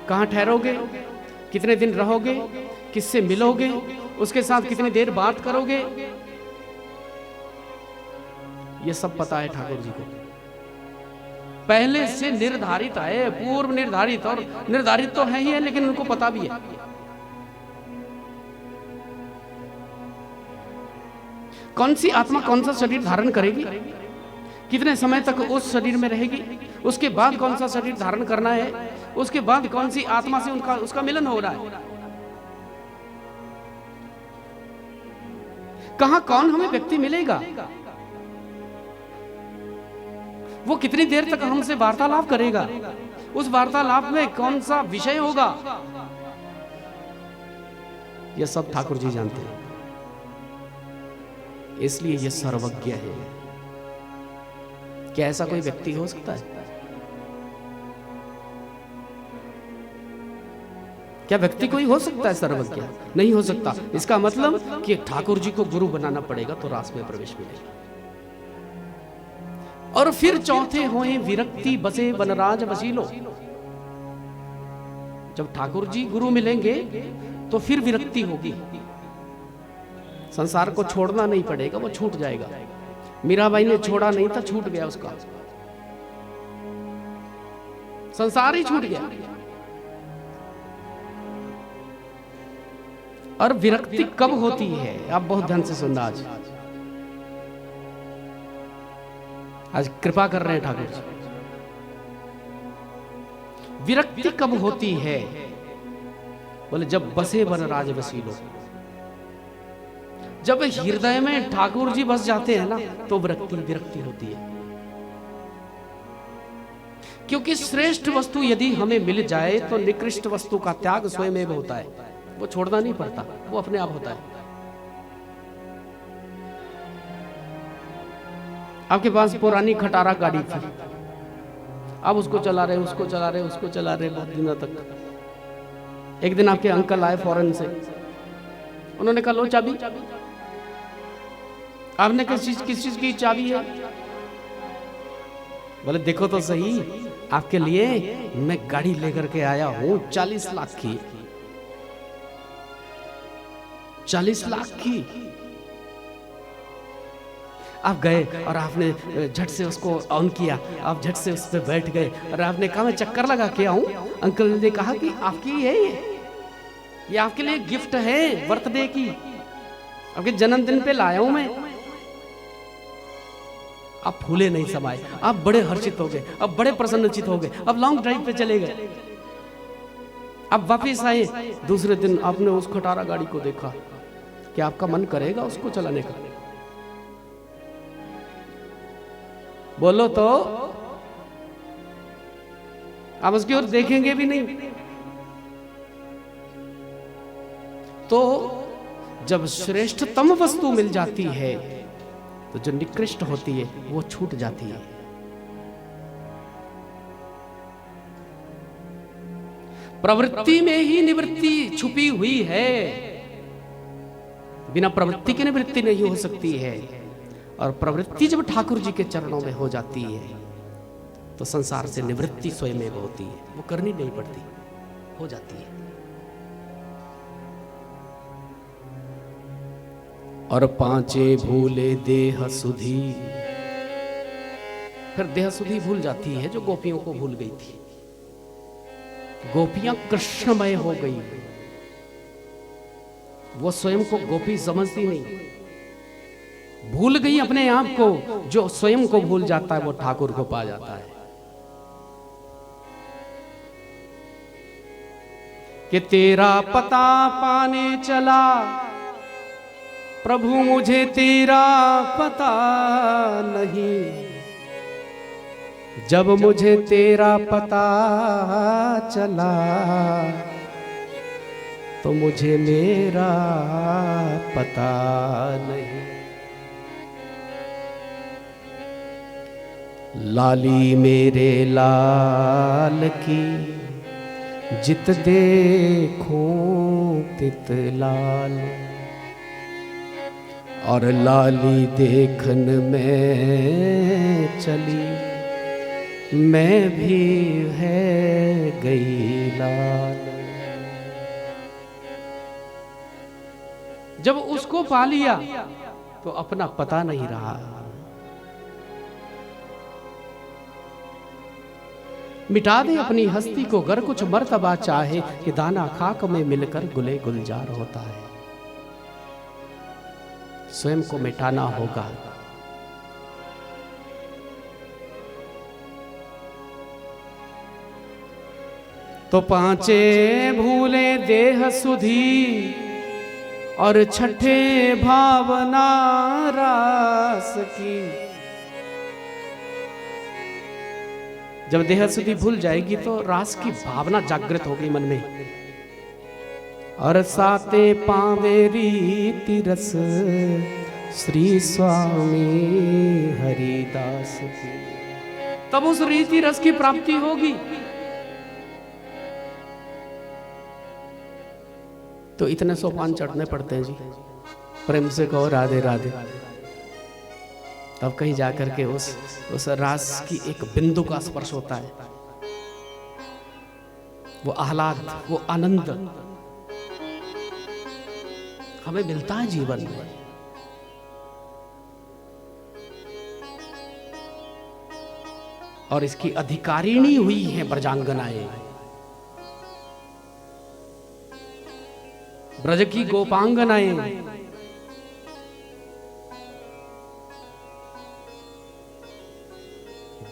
[SPEAKER 1] कहां ठहरोगे, कितने दिन रहोगे, किससे मिलोगे, उसके साथ कितनी देर बात करोगे, ये सब पता है ठाकुर जी को। पहले से निर्धारित है, पूर्व निर्धारित, और निर्धारित तो है ही है, लेकिन उनको पता भी है। कौन सी आत्मा कौन सा शरीर धारण करेगी, कितने समय तक उस शरीर में रहेगी, उसके बाद कौन सा शरीर धारण करना है, उसके बाद कौन सी आत्मा से उसका मिलन हो रहा है, कहां कौन हमें व्यक्ति मिलेगा, वो कितनी देर तक हमसे वार्तालाप करेगा, उस वार्तालाप में कौन सा विषय होगा, यह सब ठाकुर जी जानते हैं। इसलिए यह सर्वज्ञ है। क्या ऐसा कोई व्यक्ति हो सकता है? क्या व्यक्ति कोई हो सकता है सर्वज्ञ? नहीं हो सकता। इसका मतलब कि ठाकुर जी को गुरु बनाना पड़ेगा तो रास में प्रवेश मिलेगा। और फिर चौथे होए विरक्ति बसे वनराज वसीलो। जब ठाकुर जी गुरु मिलेंगे तो फिर विरक्ति होगी, संसार को छोड़ना नहीं पड़ेगा, वो छूट जाएगा। मीराबाई ने छोड़ा नहीं था, छूट गया उसका, संसार ही छूट गया। और विरक्ति कब होती है? आप बहुत ध्यान से सुनना। आज कृपा कर रहे हैं ठाकुर जी। विरक्ति कब होती है? बोले जब बसे वनराज वसीलो। जब हृदय में ठाकुर जी बस जाते हैं ना तो विरक्ति होती है। क्योंकि श्रेष्ठ वस्तु यदि हमें मिल जाए तो निकृष्ट वस्तु का त्याग स्वयं होता है, वो छोड़ना नहीं पड़ता, वो अपने आप होता है। आपके पास पुरानी खटारा गाड़ी थी, आप उसको चला रहे उसको चला रहे बहुत दिनों तक। एक दिन आपके अंकल आए फॉरेन से, उन्होंने कहा लो चाबी। आपने किस चीज की चाबी है? बोले देखो तो सही, आपके लिए मैं गाड़ी लेकर के आया हूं 40 लाख की। 40 लाख की। आप गए और आपने झट से उसको ऑन किया, आप झट से उस पर बैठ गए और आपने कहा मैं चक्कर लगा के आऊं। अंकल ने कहा कि आपकी है ये आपके लिए गिफ्ट है बर्थडे की, आपके जन्मदिन पे लाया हूं मैं। आप फूले नहीं समाये, आप बड़े हर्षित हो गए, अब बड़े प्रसन्नचित हो गए, अब लॉन्ग ड्राइव पे चले गए। अब वापिस आए, दूसरे दिन आपने उस खटारा गाड़ी को देखा कि आपका मन करेगा उसको चलाने का? बोलो तो, आप उसकी ओर देखेंगे भी नहीं। तो जब श्रेष्ठतम वस्तु मिल जाती है तो जो निकृष्ट होती है वो छूट जाती है। प्रवृत्ति में ही निवृत्ति छुपी हुई है, बिना प्रवृत्ति के निवृत्ति नहीं हो सकती है। और प्रवृत्ति जब ठाकुर जी के चरणों में हो जाती है तो संसार से निवृत्ति स्वयं में होती है, वो करनी नहीं पड़ती, हो जाती है। और पांचे भूले देह सुधी, फिर देह सुधी भूल जाती है जो गोपियों को भूल गई थी। गोपियां कृष्णमय हो गई, वो स्वयं को गोपी समझती नहीं, भूल गई अपने आप को। जो स्वयं को भूल जाता है वो ठाकुर को पा जाता है। कि तेरा पता पाने चला प्रभु, मुझे तेरा पता नहीं। जब मुझे तेरा पता चला तो मुझे मेरा पता नहीं। लाली मेरे लाल की जित देखूं तित लाल, और लाली देखन में चली मैं भी है गई लाल। जब उसको पा लिया तो अपना पता नहीं रहा। मिटा दे अपनी हस्ती को गर कुछ मर्तबा चाहे, कि दाना खाक में मिलकर गुले गुलजार होता है। स्वयं को मिटाना होगा। तो पांचे भूले देह सुधी, और छठे भावना रास की। जब देह सुधी भूल जाएगी तो रास की भावना जागृत होगी मन में। और साते पावे रीति रस श्री स्वामी हरिदास की, तब उस रीति रस की प्राप्ति होगी। तो इतने सोपान चढ़ने पड़ते हैं जी। प्रेम से कहो राधे राधे, तब कहीं जाकर के उस रास की एक बिंदु का स्पर्श होता है, वो आह्लाद, वो आनंद हमें मिलता है जीवन में। और इसकी अधिकारिणी हुई है ब्रजांगनाएं, ब्रज की गोपांगनाएं।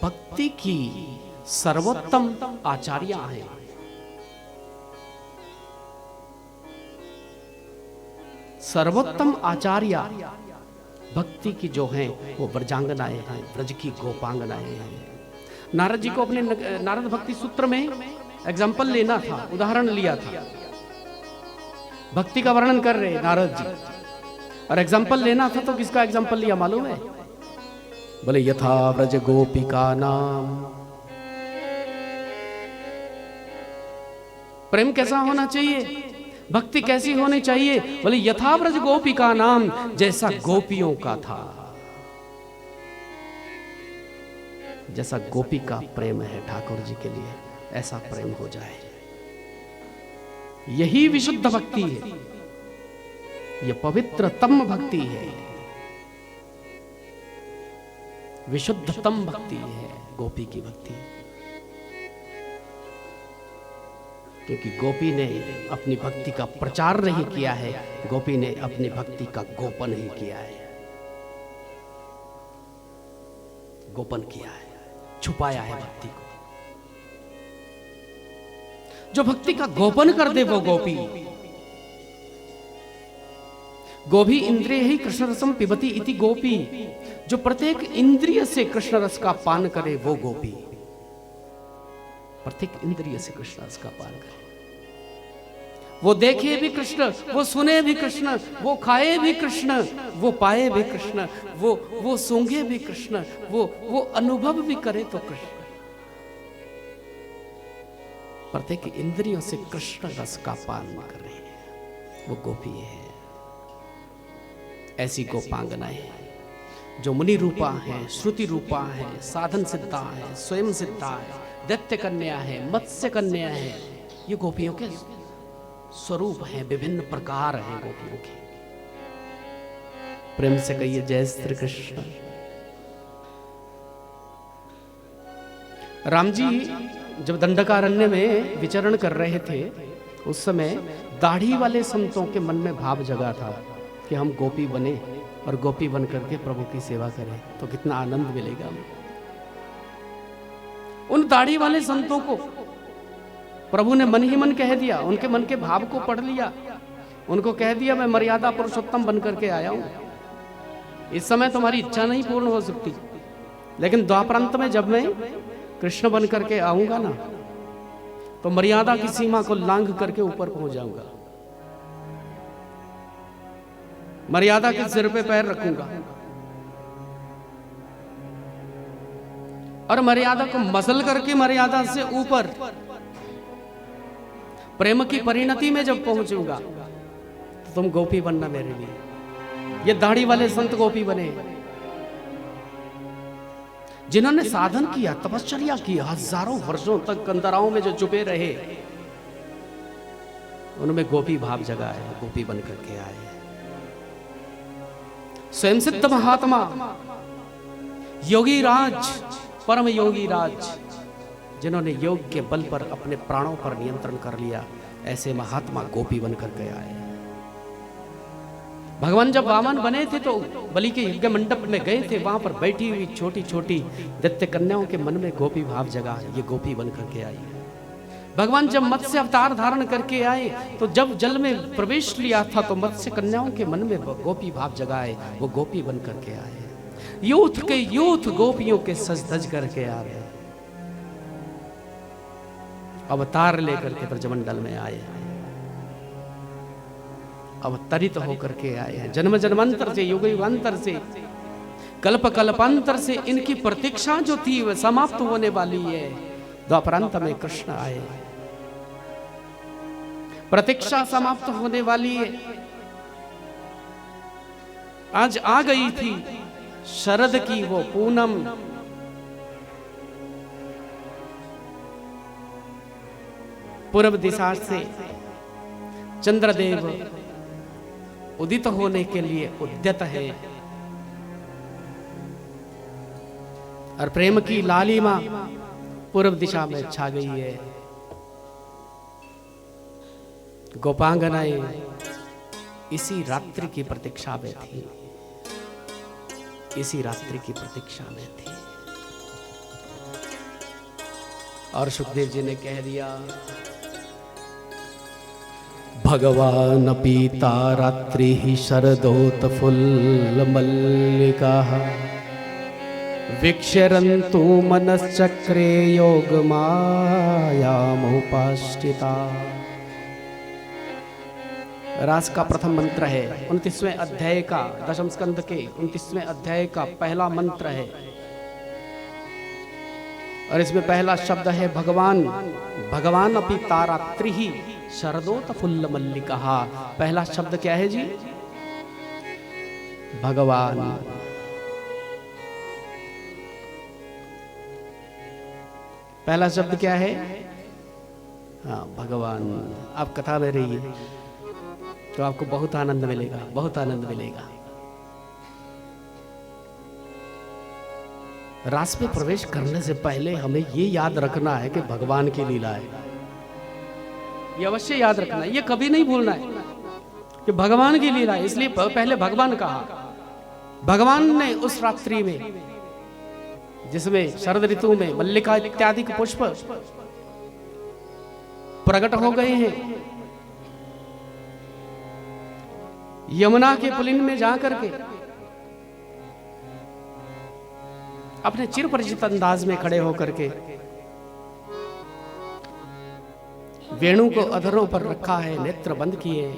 [SPEAKER 1] भक्ति की सर्वोत्तम आचार्य हैं। सर्वोत्तम आचार्य भक्ति की जो हैं वो ब्रजांगनाएं हैं, ब्रज की गोपांगनाएं हैं। नारद जी को अपने नारद भक्ति सूत्र में एग्जाम्पल लेना था, उदाहरण लिया था। भक्ति का वर्णन कर रहे नारद जी, और एग्जाम्पल लेना था तो किसका एग्जाम्पल लिया मालूम है? बोले यथा व्रज गोपिका नाम। प्रेम कैसा होना चाहिए, भक्ति कैसी होनी चाहिए? बोले यथा व्रज गोपिका नाम, जैसा गोपियों का था, जैसा गोपी का प्रेम है ठाकुर जी के लिए, ऐसा प्रेम हो जाए। यही विशुद्ध भक्ति है, यह पवित्रतम भक्ति है, विशुद्धतम भक्ति है गोपी की भक्ति। क्योंकि गोपी ने अपनी भक्ति का प्रचार नहीं किया है, गोपी ने अपनी भक्ति का गोपन ही किया है, गोपन किया है, छुपाया है भक्ति को। जो भक्ति का गोपन कर दे वो गोपी। गोभी इंद्रिय ही कृष्ण रसम पिबती इति गोपी, जो प्रत्येक इंद्रिय से कृष्ण रस का पान करे वो गोपी। प्रत्येक इंद्रिय से कृष्ण रस का पान करे, वो देखे भी कृष्ण, वो सुने भी कृष्ण, वो खाए भी कृष्ण, वो पाए भी कृष्ण, वो सूंघे भी कृष्ण, वो अनुभव भी करे तो कृष्ण। प्रत्येक इंद्रियों से कृष्ण रस का पान कर रहे हैं, वो गोपी है। ऐसी गोपांगनाएं जो मुनि रूपा है, श्रुति रूपा है, साधन सिद्धा है, स्वयं सिद्धा है, दैत्य कन्या है, मत्स्य कन्या है, ये गोपियों के स्वरूप हैं, विभिन्न प्रकार हैं गोपियों के। प्रेम से कहिए जय श्री कृष्ण। राम जी जब दंडकारण्य में विचरण कर रहे थे, उस समय दाढ़ी वाले संतों के मन में भाव जगा था कि हम गोपी बने और गोपी बन करके प्रभु की सेवा करें तो कितना आनंद मिलेगा हमें। उन दाढ़ी वाले संतों को प्रभु ने मन ही मन कह दिया, उनके मन के भाव को पढ़ लिया, उनको कह दिया मैं मर्यादा पुरुषोत्तम बन करके आया हूं। इस समय तुम्हारी इच्छा नहीं पूर्ण हो सकती, लेकिन द्वापरांत में जब मैं कृष्ण बन करके आऊंगा ना, तो मर्यादा की सीमा को लांघ करके ऊपर पहुंच जाऊंगा, मर्यादा के सिर पे पैर रखूंगा और मर्यादा को मसल करके मर्यादा से ऊपर प्रेम की परिणति में जब पहुंचूंगा तो तुम गोपी बनना मेरे लिए। ये दाढ़ी वाले संत गोपी बने, जिन्होंने साधन किया, तपश्चर्या की, हजारों वर्षों तक कंदराओं में जो चुपे रहे, उनमें गोपी भाव जगा है, गोपी बन करके आए। स्वयं सिद्ध महात्मा योगी राज, परम योगी राज, जिन्होंने योग के बल पर अपने प्राणों पर नियंत्रण कर लिया, ऐसे महात्मा गोपी बनकर के आए। भगवान जब वामन बने थे तो बलि के यज्ञ मंडप में गए थे, वहां पर बैठी हुई छोटी छोटी दैत्य कन्याओं के मन में गोपी भाव जगा, ये गोपी बनकर के आई। भगवान जब मत्स्य अवतार धारण करके आए तो जब जल में प्रवेश लिया था तो मत्स्य कन्याओं के मन में गोपी भाव जगाए, वो गोपी बन करके आए। यूथ के यूथ गोपियों के सज धज करके आ रहे, अवतार लेकर के ब्रजमंडल में आए, अवतरित होकर के आए हैं। जन्म जन्मांतर से, युग युगांतर से, कल्प कल्पांतर से इनकी प्रतीक्षा जो थी वह समाप्त होने वाली है। द्वापरांत में कृष्ण आए, प्रतीक्षा समाप्त होने वाली है। आज आ गई थी शरद की वो पूनम, पूर्व दिशा से चंद्रदेव उदित होने के लिए उद्यत है और प्रेम की लालिमा पूर्व दिशा में छा गई है। गोपांगनाएं इसी रात्रि की प्रतीक्षा में थी, इसी रात्रि की प्रतीक्षा में थी। और सुखदेव जी ने कह दिया, भगवान पीता रात्रि ही शरदोत फुल्ल मल्लिका विक्षरन्तु मनश्चक्रे योग मायामुपाश्रिता। रास का प्रथम मंत्र है 29वें अध्याय का, दशम स्कंद के 29वें अध्याय का पहला मंत्र है और इसमें पहला शब्द है भगवान। भगवान अपि तारात्रि ही शरदोत फुल्ल मल्लिका। पहला शब्द क्या है जी? भगवान। पहला शब्द क्या है? हाँ, भगवान। आप कथा में रहिए तो आपको बहुत आनंद मिलेगा, बहुत आनंद मिलेगा। रास में प्रवेश करने से पहले हमें ये याद रखना है कि भगवान की लीला है। ये अवश्य याद रखना है, ये कभी नहीं भूलना है कि भगवान की लीला है। इसलिए पहले भगवान कहा। भगवान ने उस रात्रि में, जिसमें शरद ऋतु में मल्लिका इत्यादि के पुष्प प्रकट हो गए हैं, यमुना के पुलिन में जाकर के अपने चिर परिचित अंदाज में खड़े होकर के वेणु को अधरों पर रखा है, नेत्र बंद किए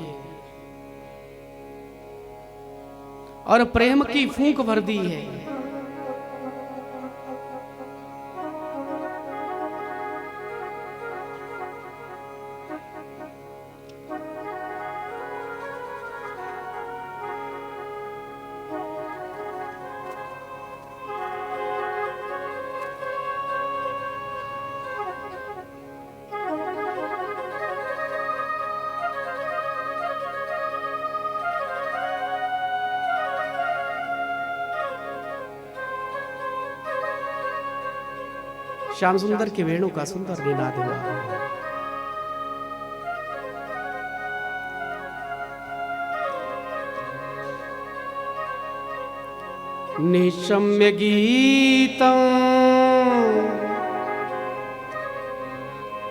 [SPEAKER 1] और प्रेम की फूंक भर दी है। श्याम सुंदर के वेणु का सुंदर निनाद हुआ। निशम्य गीतं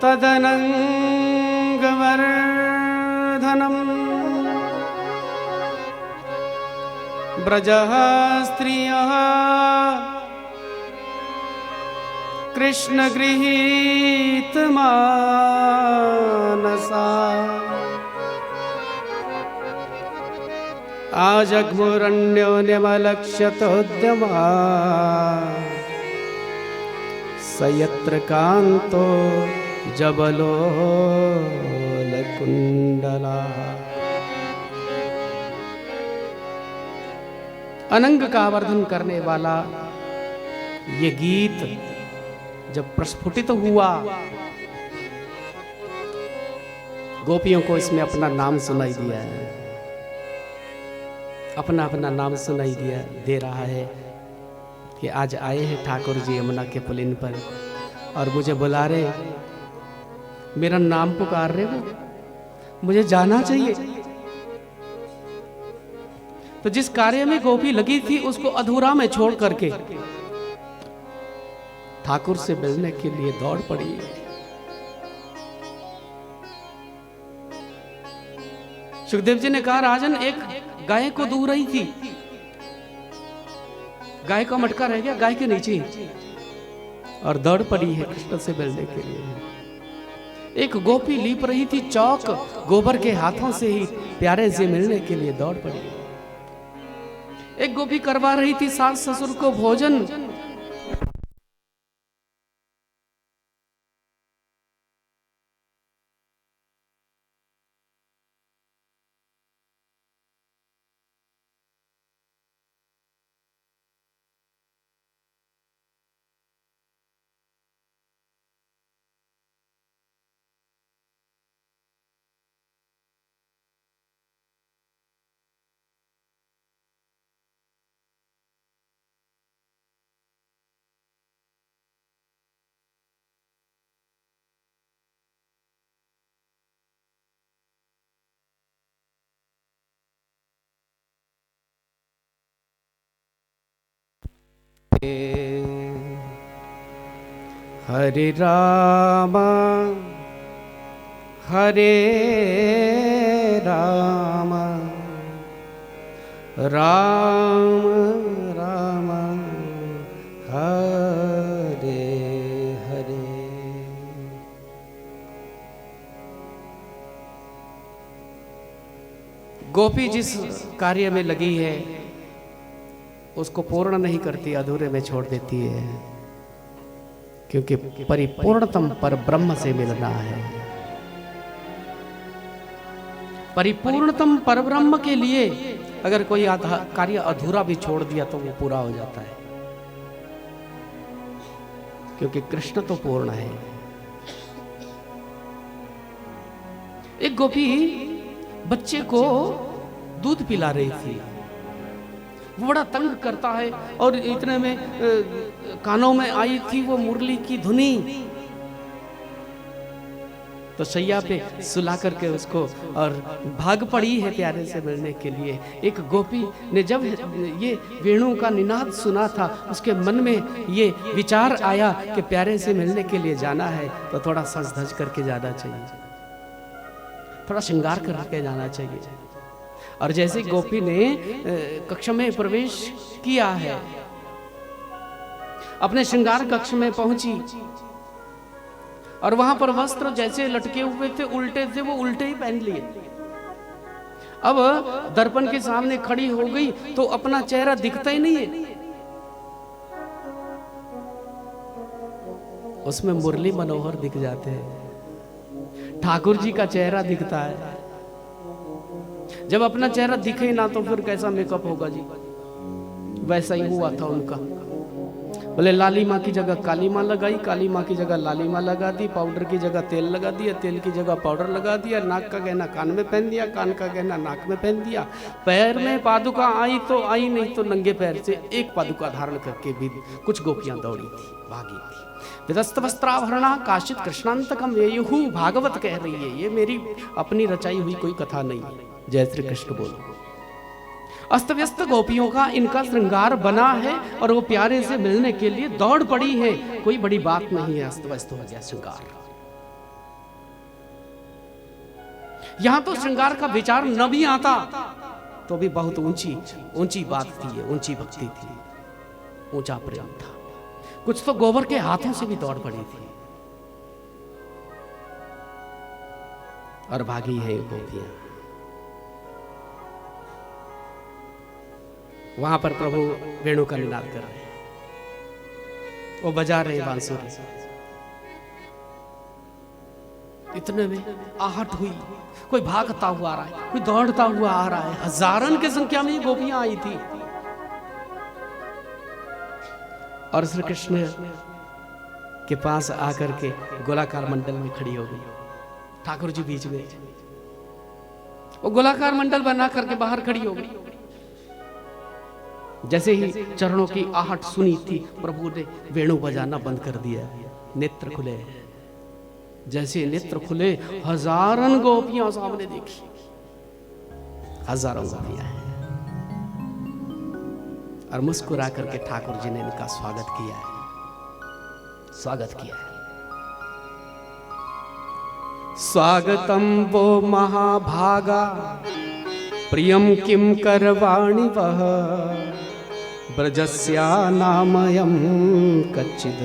[SPEAKER 1] तदनंगवर्धनम् ब्रजः स्त्रियः कृष्ण गृहीत मानसा आजग्मुरन्योन्यमलक्ष्यतोद्यमा स यत्र कान्तो जबलोलकुण्डला। अनंग का वर्धन करने वाला ये गीत जब प्रस्फुटित हुआ, गोपियों को इसमें अपना नाम सुनाई दिया है, अपना अपना नाम सुनाई दे रहा है कि आज आए हैं ठाकुर जी यमुना के पुलिन पर और मुझे बुला रहे, मेरा नाम पुकार रहे हो, मुझे जाना चाहिए। तो जिस कार्य में गोपी लगी थी उसको अधूरा में छोड़ करके ठाकुर से मिलने के लिए दौड़ पड़ी। सुखदेव जी ने कहा, राजन एक गाय को दूह रही थी, गाय का मटका रह गया गाय के नीचे और दौड़ पड़ी है कृष्ण से मिलने के लिए। एक गोपी लीप रही थी चौक, गोबर के हाथों से ही प्यारे से मिलने के लिए दौड़ पड़ी। एक गोपी करवा रही थी सास ससुर को भोजन, हरे राम हरे राम राम राम हरे हरे। गोपी जिस कार्य में लगी है उसको पूर्ण नहीं करती, अधूरे में छोड़ देती है, क्योंकि परिपूर्णतम पर ब्रह्म से मिलना है। परिपूर्णतम पर ब्रह्म के लिए अगर कोई कार्य अधूरा भी छोड़ दिया तो वो पूरा हो जाता है, क्योंकि कृष्ण तो पूर्ण है। एक गोपी बच्चे को दूध पिला रही थी, वो बड़ा तंग करता है और इतने में कानों में आई थी वो मुरली की धुनी, तो सैया पे सुला करके उसको और भाग पड़ी है प्यारे से मिलने के लिए। एक गोपी ने जब ये वेणु का निनाद सुना था, उसके मन में ये विचार आया कि प्यारे से मिलने के लिए जाना है तो थोड़ा सज धज करके जाना चाहिए, थोड़ा श्रृंगार करके जाना चाहिए। और जैसे गोपी ने कक्ष में प्रवेश किया है, अपने श्रृंगार कक्ष में पहुंची और वहां पर वस्त्र जैसे लटके हुए थे, उल्टे थे, वो उल्टे ही पहन लिए। अब दर्पण के सामने खड़ी हो गई तो अपना चेहरा दिखता ही नहीं है, उसमें मुरली मनोहर दिख जाते हैं, ठाकुर जी का चेहरा दिखता है। जब अपना चेहरा दिखे ना तो फिर कैसा मेकअप होगा जी। वैसा ही हुआ था उनका। बोले लाली माँ की जगह काली माँ लगाई, काली माँ की जगह लाली माँ लगा दी, पाउडर की जगह तेल लगा दिया, तेल की जगह पाउडर लगा दिया, नाक का गहना कान में पहन दिया, कान का गहना नाक में पहन दिया, पैर में पादुका आई तो आई, नहीं तो नंगे पैर से एक पादुका धारण करके भी कुछ गोपियां दौड़ी थी, भागी थी। विदस्त वस्त्राभरणा काशित कृष्णांतकम येयुहु, भागवत कह रही है, ये मेरी अपनी रचाई हुई कोई कथा नहीं है। जय श्री कृष्ण बोलो। अस्त व्यस्त गोपियों का इनका श्रृंगार बना है और वो प्यारे से मिलने के लिए दौड़ पड़ी है, कोई बड़ी बात नहीं है, अस्त व्यस्त हो गया श्रृंगार। यहां तो श्रृंगार का विचार न भी आता तो भी बहुत ऊंची ऊंची बात थी, ऊंची भक्ति थी, ऊंचा प्रेम था। कुछ तो गोबर के हाथों से भी दौड़ पड़ी थी और भागी है गोपियां। वहां पर प्रभु वेणु का निनाद कर रहे हैं, वो बजा रहे बांसुरी। इतने में आहट हुई, कोई भागता हुआ आ रहा है, कोई दौड़ता हुआ आ रहा है। हजारन की संख्या में गोपियां आई थी और श्री कृष्ण के पास आकर के गोलाकार मंडल में खड़ी हो गई, ठाकुर जी बीच में। वो गोलाकार मंडल बना करके बाहर खड़ी हो गई। जैसे ही चरणों की आहट सुनी थी, प्रभु ने वेणु बजाना बंद कर दिया, नेत्र खुले। जैसे नेत्र खुले, हजारन गोपियां सामने देखी, हजारों गोपियां हैं, और मुस्कुरा करके ठाकुर जी ने इनका स्वागत किया है, स्वागत किया है। स्वागतम वो महाभागा प्रियम किम करवाणि वह, ब्रजस्या नामयम कच्चिद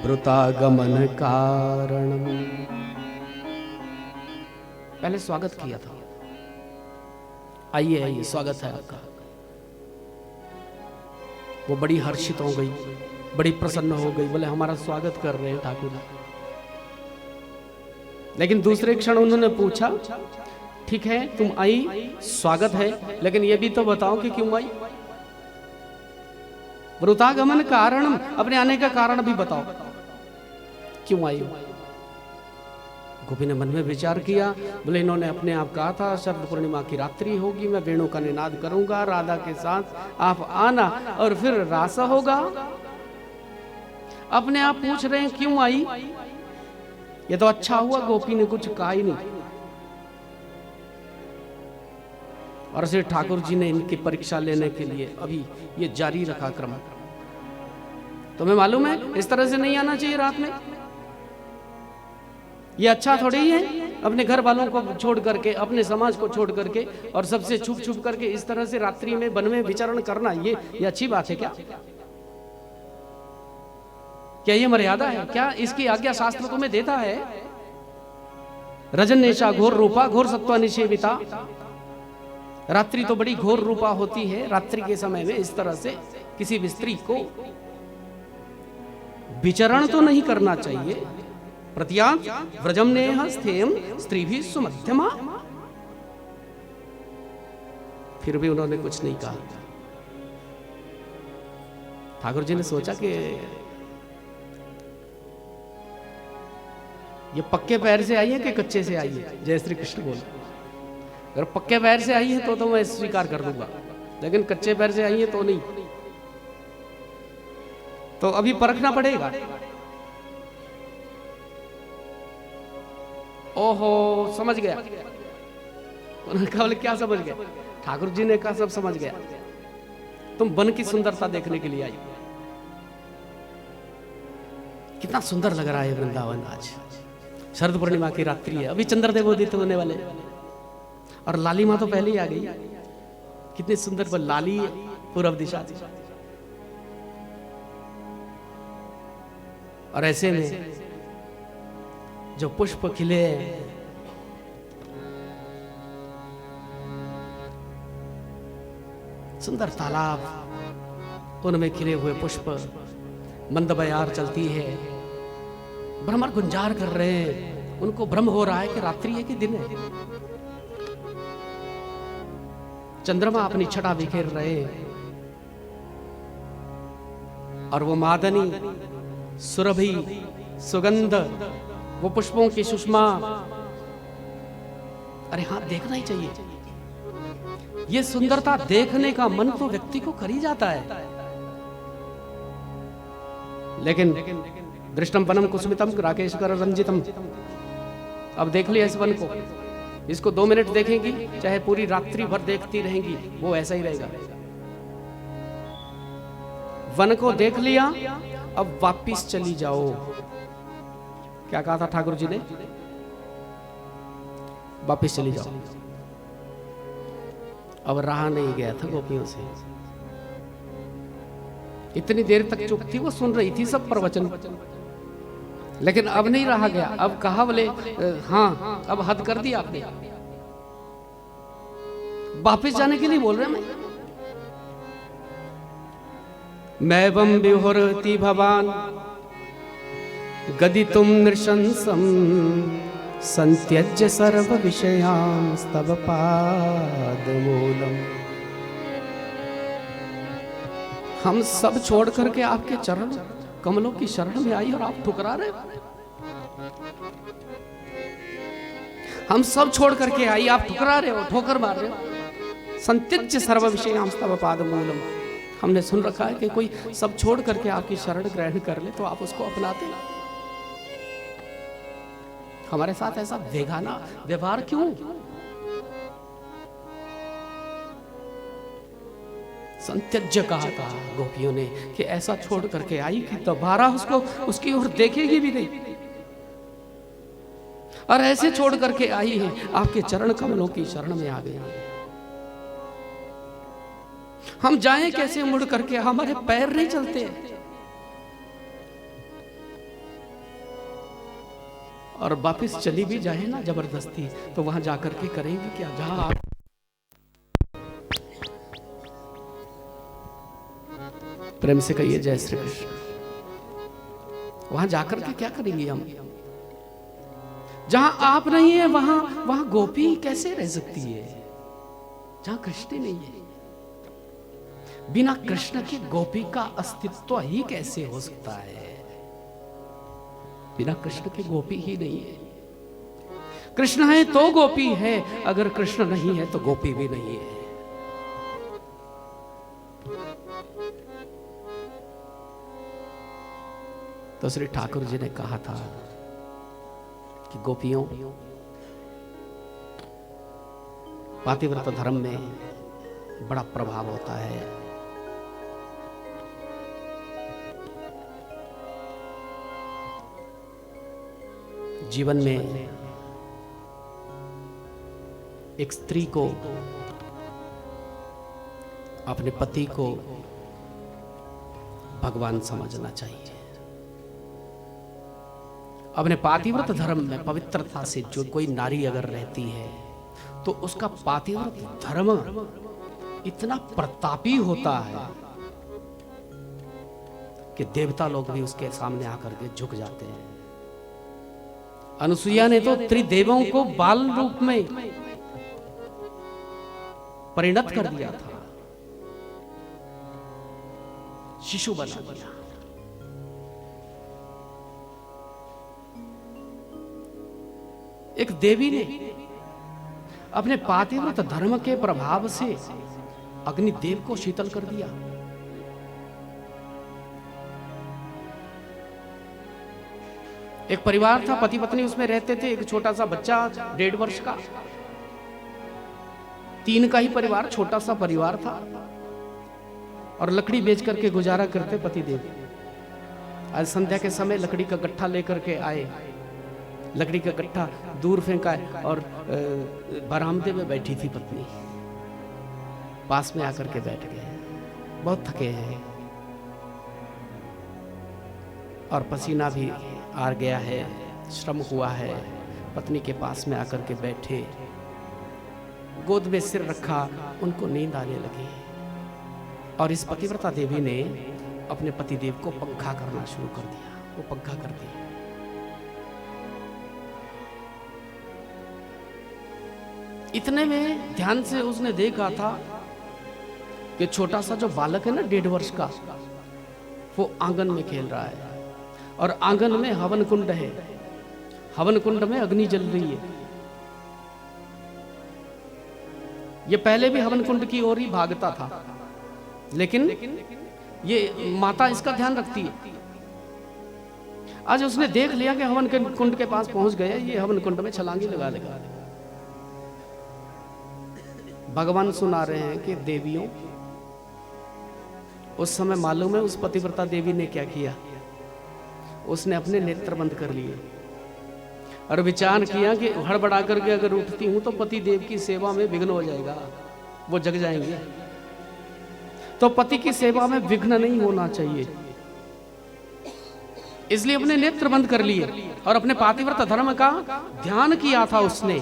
[SPEAKER 1] ब्रुतागमन कारणम। पहले स्वागत किया था, आइए आइए स्वागत है आपका। वो बड़ी हर्षित हो गई, बड़ी प्रसन्न हो गई, बोले हमारा स्वागत कर रहे हैं ठाकुर। लेकिन दूसरे क्षण उन्होंने पूछा, ठीक है तुम आई, स्वागत है, लेकिन ये भी तो बताओ कि क्यों आई। ब्रुतागमन कारणम, अपने आने का कारण भी बताओ, क्यों आई। गोपी ने मन में विचार किया, बोले इन्होंने अपने आप कहा था शरद पूर्णिमा की रात्रि होगी, मैं वेणु का निनाद करूंगा, राधा के साथ आप आना और फिर रास होगा। अपने आप पूछ रहे हैं क्यों आई। ये तो अच्छा हुआ गोपी ने कुछ कहा ही नहीं, और श्री ठाकुर जी ने इनकी परीक्षा लेने के लिए अभी ये जारी रखा क्रम। तुम्हें मालूम है इस तरह से नहीं आना चाहिए रात में। ये अच्छा थोड़ी ही है अपने घर वालों को छोड़ करके, अपने समाज को छोड़ करके और सबसे छुप छुप करके इस तरह से रात्रि में वन में विचरण करना, ये अच्छी बात है क्या? क्या ये मर्यादा है क्या? इसकी आज्ञा शास्त्र तुम्हें देता है? रजन नेशा घोर रूपा घोर सत्वा निषेविता। रात्रि तो बड़ी घोर रूपा होती है। रात्रि के समय में इस तरह से किसी भी स्त्री को विचरण तो नहीं करना चाहिए। प्रत्यांत व्रजम नेह स्थेयम स्त्री भी सुमध्यमा। फिर भी उन्होंने कुछ नहीं कहा। ठाकुर जी ने सोचा कि ये पक्के पैर से आई है कि कच्चे से आई है? जय श्री कृष्ण बोल। अगर पक्के पैर से आई है तो मैं स्वीकार कर दूंगा, लेकिन कच्चे पैर से आई है तो नहीं। तो अभी परखना पड़ेगा। ओहो, समझ गया। उन्होंने कहा बोले क्या समझ गया? ठाकुर जी ने कहा सब समझ गया। तुम वन की सुंदरता देखने के लिए आई। कितना सुंदर लग रहा है वृंदावन आज। शरद पूर्णिमा की रात्रि है, अभी चंद्रदेव उदित होने वाले और लाली माँ तो पहले ही आ गई। कितनी सुंदर वो लाली पूर्व दिशा थी। और ऐसे में जो पुष्प खिले, सुंदर तालाब, उनमें खिले हुए पुष्प, मंद बयार चलती है, भ्रमर गुंजार कर रहे हैं। उनको भ्रम हो रहा है कि रात्रि है कि दिन है। चंद्रमा अपनी छटा बिखेर रहे हैं और वो मादनी सुरभि सुगंध, वो पुष्पों की सुषमा। अरे हाँ, देखना ही चाहिए। ये सुंदरता देखने का मन तो व्यक्ति को कर ही जाता है। लेकिन दृष्टम वनम कुसुमितम राकेशकर रंजितम। अब देख लिया इस वन को, इसको 2 मिनट देखेंगी चाहे पूरी रात्रि भर देखती रहेंगी, वो ऐसा ही रहेगा। वन को देख लिया, अब वापिस चली जाओ। क्या कहा था ठाकुर जी ने? वापिस चली जाओ। अब रहा नहीं गया था गोपियों से। इतनी देर तक चुप थी, वो सुन रही थी सब प्रवचन, लेकिन अब नहीं रहा गया। अब कहा बोले हाँ, अब हद कर दी आपने, वापिस जाने के लिए बोल रहे हैं। मैवं विहुरति भवान गदितुम नृशंसम संत्यज्य सर्व विषयांस्तव पादमूलम। हम सब छोड़ करके आपके चरण कमलों की शरण में आई और आप ठुकरा रहे हो। हम सब छोड़ करके आई, आप ठुकरा रहे हो, ठोकर मार रहे हो। संत्यज्य सर्व विषयांस्तव पादमूलम। हमने सुन रखा है कि कोई सब छोड़ करके आपकी शरण ग्रहण कर ले तो आप उसको अपनाते। हमारे साथ ऐसा बेगाना व्यवहार क्यों? संत्यज्य कहा था गोपियों ने कि ऐसा छोड़ करके आई कि दोबारा उसको उसकी ओर देखेगी भी नहीं, और ऐसे छोड़ करके आई है, आपके चरण कमलों की शरण में आ गई। हम जाएं कैसे मुड़ करके? हमारे पैर नहीं चलते। और वापिस चली भी जाए ना जबरदस्ती, तो वहां जाकर के करेंगे क्या? जहां आप प्रेम से कहिए जय श्री कृष्ण। वहां जाकर के क्या करेंगे हम? जहां आप नहीं है वहां गोपी कैसे रह सकती है? जहां कृष्ण नहीं है, बिना कृष्ण के गोपी का अस्तित्व ही कैसे हो सकता है? बिना कृष्ण के गोपी ही नहीं है। कृष्ण है तो गोपी है, अगर कृष्ण नहीं है तो गोपी भी नहीं है। तो श्री ठाकुर जी ने कहा था कि गोपियों, पातिव्रत धर्म में बड़ा प्रभाव होता है। जीवन में एक स्त्री को, अपने पति को भगवान समझना चाहिए। अपने पातिव्रत धर्म में पवित्रता से जो कोई नारी अगर रहती है तो उसका पातिव्रत धर्म इतना प्रतापी होता है कि देवता लोग भी उसके सामने आकर के झुक जाते हैं। अनुसुईया ने तो त्रिदेवों को बाल रूप में परिणत कर दिया था, शिशु बना दिया। एक देवी ने अपने पातिव्रत धर्म के प्रभाव से अग्निदेव को शीतल कर दिया। एक परिवार था, पति पत्नी उसमें रहते थे, एक छोटा सा बच्चा 1.5 वर्ष का, 3 का ही परिवार, छोटा सा परिवार था और लकड़ी बेच करके गुजारा करते पति देव। आज संध्या के समय लकड़ी का गट्ठा लेकर के आए, लकड़ी का गट्ठा दूर फेंका और बरामदे में बैठी थी पत्नी, पास में आकर के बैठ गए। बहुत थके हैं और पसीना भी आ गया है, श्रम हुआ है। पत्नी के पास में आकर के बैठे, गोद में सिर रखा, उनको नींद आने लगी और इस पतिव्रता देवी ने अपने पतिदेव को पंखा करना शुरू कर दिया। वो पंखा कर दिया। इतने में ध्यान से उसने देखा था कि छोटा सा जो बालक है ना 1.5 वर्ष का, वो आंगन में खेल रहा है और आंगन में हवन कुंड है, हवन कुंड में अग्नि जल रही है। ये पहले भी हवन कुंड की ओर ही भागता था, लेकिन ये माता इसका ध्यान रखती है। आज उसने देख लिया कि हवन कुंड के पास पहुंच गया, ये हवन कुंड में छलांगी लगा लेगा। भगवान सुना रहे हैं कि देवियों, उस समय मालूम है उस पतिव्रता देवी ने क्या किया? उसने अपने नेत्र बंद कर लिए और विचार किया कि हड़बड़ा करके अगर उठती हूं तो पति देव की सेवा में विघ्न हो जाएगा, वो जग जाएंगे। तो पति की सेवा में विघ्न नहीं होना चाहिए, इसलिए अपने नेत्र बंद कर लिए और अपने पातिव्रत धर्म का ध्यान किया था उसने।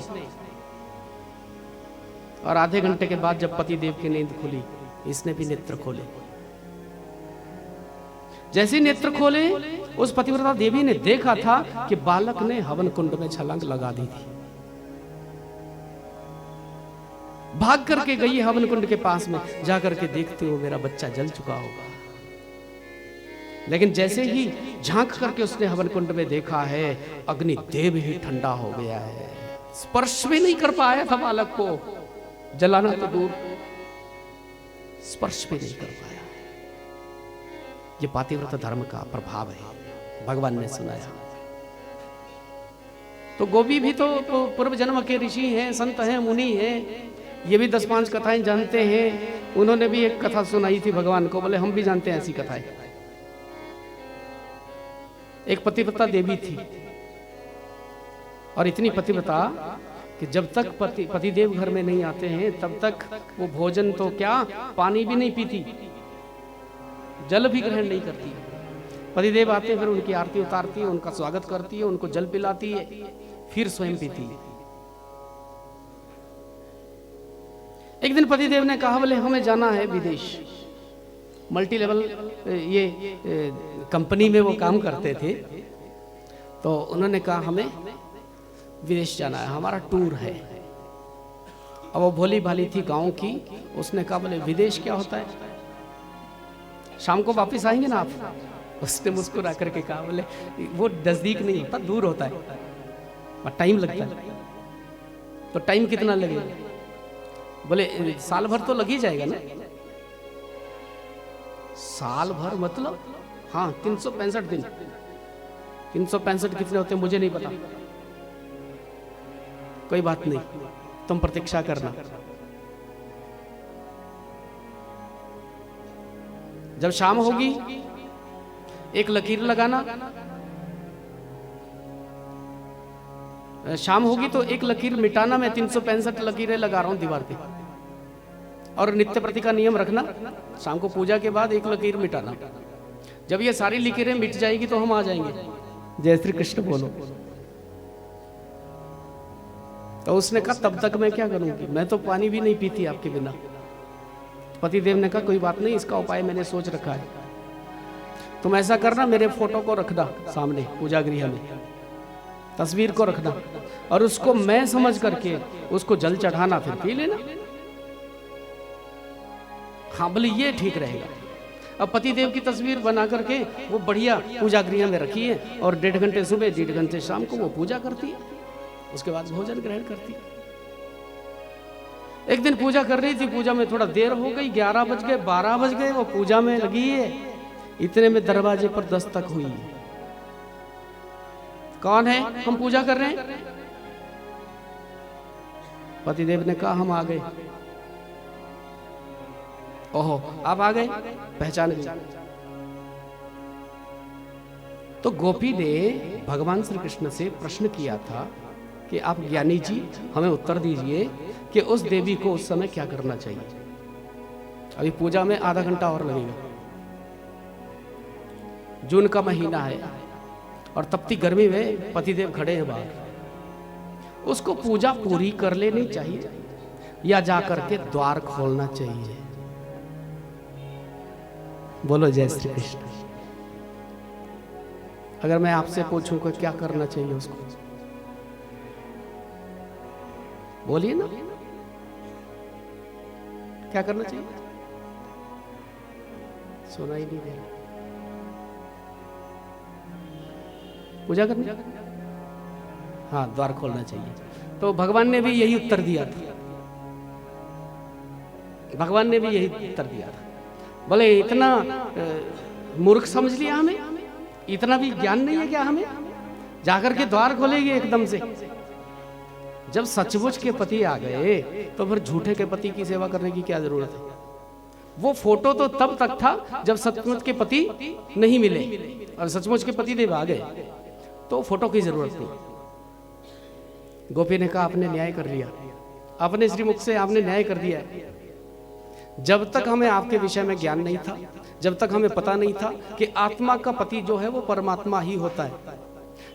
[SPEAKER 1] और आधे घंटे के बाद जब पति देव की नींद खुली, इसने भी नेत्र खोले। जैसे नेत्र खोले, उस पतिव्रता देवी ने देखा था कि बालक ने हवन कुंड में छलांग लगा दी थी। भाग करके गई हवन कुंड के पास में, जाकर के देखते हो मेरा बच्चा जल चुका होगा। लेकिन जैसे ही झांक करके उसने हवन कुंड में देखा है, अग्निदेव ही ठंडा हो गया है। स्पर्श भी नहीं कर पाया था बालक को, जलाना तो दूर, स्पर्श भी नहीं कर पाया। ये पातिव्रत धर्म का प्रभाव है, भगवान ने सुनाया। तो गोपी भी तो पूर्व जन्म के ऋषि हैं, संत हैं, मुनि हैं, ये भी 10-5 कथाएं जानते हैं। उन्होंने भी एक कथा सुनाई थी भगवान को, बोले हम भी जानते हैं ऐसी कथाएं। एक पतिव्रता देवी थी और इतनी पतिव्रता कि जब तक पतिदेव घर में नहीं आते हैं तब तक वो भोजन तो क्या, पानी भी नहीं पीती, जल भी ग्रहण नहीं करती। पतिदेव आते हैं, फिर उनकी आरती उतारती है, उनका स्वागत करती है, उनको जल पिलाती है, फिर स्वयं पीती है। एक दिन पतिदेव ने कहा, बोले हमें जाना है विदेश। मल्टी लेवल ये कंपनी में वो काम करते थे, तो उन्होंने कहा हमें विदेश जाना है, हमारा टूर है। अब वो भोली भाली थी गांव की, उसने कहा बोले विदेश क्या होता है, शाम को वापस आएंगे ना आप। उसने मुस्कुरा करके कहा, बोले वो नजदीक नहीं होता, दूर होता है और टाइम लगता है। तो टाइम कितना लगेगा? बोले साल भर तो लग ही जाएगा ना। साल भर मतलब हाँ 365 दिन। 365 कितने होते हैं मुझे नहीं पता, कोई बात नहीं, तुम प्रतीक्षा करना। जब शाम होगी एक लकीर लगाना शाम होगी तो एक लकीर मिटाना, मैं 365 लकीरें लगा रहा हूं दीवार पे। और नित्य प्रति का नियम रखना, शाम को पूजा के बाद एक लकीर मिटाना। जब ये सारी लकीरें मिट जाएगी तो हम आ जाएंगे। जय श्री कृष्ण बोलो। तो उसने कहा तब तक मैं क्या करूंगी, मैं तो पानी भी नहीं पीती आपके बिना। पतिदेव ने कहा कोई बात नहीं, इसका उपाय मैंने सोच रखा है। तुम ऐसा करना, मेरे फोटो को रखना सामने पूजा गृह में, तस्वीर को रखना, और उसको मैं समझ करके उसको जल चढ़ाना, फिर पी लेना। हाँ बोले ये ठीक रहेगा। अब पतिदेव की तस्वीर बना करके वो बढ़िया पूजा गृह में रखी है, और 1.5 घंटे सुबह 1.5 घंटे शाम को वो पूजा करती है। उसके बाद भोजन ग्रहण करती है। एक दिन पूजा कर रही थी, पूजा में थोड़ा देर हो गई, 11 बज गए, 12 बज गए, वो पूजा में लगी है। इतने में दरवाजे पर दस्तक हुई। कौन है? हम पूजा कर रहे हैं। पतिदेव ने कहा हम आ गए। ओहो आप आ गए, पहचान गई। तो गोपी ने भगवान श्री कृष्ण से प्रश्न किया था कि आप ज्ञानी जी हमें उत्तर दीजिए कि उस देवी को उस समय क्या करना चाहिए। अभी पूजा में आधा घंटा और लगेगा, जून का महीना है और तपती गर्मी में पतिदेव खड़े हैं बाहर। उसको पूजा पूरी कर लेनी चाहिए या जाकर के द्वार खोलना चाहिए? बोलो जय श्री कृष्ण। अगर मैं आपसे पूछूं कि क्या करना चाहिए उसको, बोलिए ना, क्या करना चाहिए? सुना ही नहीं दे रहा। पूजा करनी, हाँ द्वार खोलना चाहिए। तो भगवान ने भी यही उत्तर दिया था। भगवान ने भी यही उत्तर दिया था। बोले इतना मूर्ख समझ लिया हमें, इतना भी ज्ञान नहीं है क्या हमें, जाकर के द्वार खोलेगी एकदम से? जब सचमुच के पति आ गए तो फिर झूठे के पति की सेवा करने की क्या जरूरत है? वो फोटो तो तब तक था जब सचमुच के पति नहीं मिले, और सचमुच के पति देव आ गए तो फोटो की जरूरत नहीं। गोपी ने कहा आपने न्याय कर लिया, अपने श्रीमुख से आपने न्याय कर दिया। जब तक हमें आपके विषय में ज्ञान नहीं था, जब तक हमें पता नहीं था कि आत्मा का पति जो है वो परमात्मा ही होता है,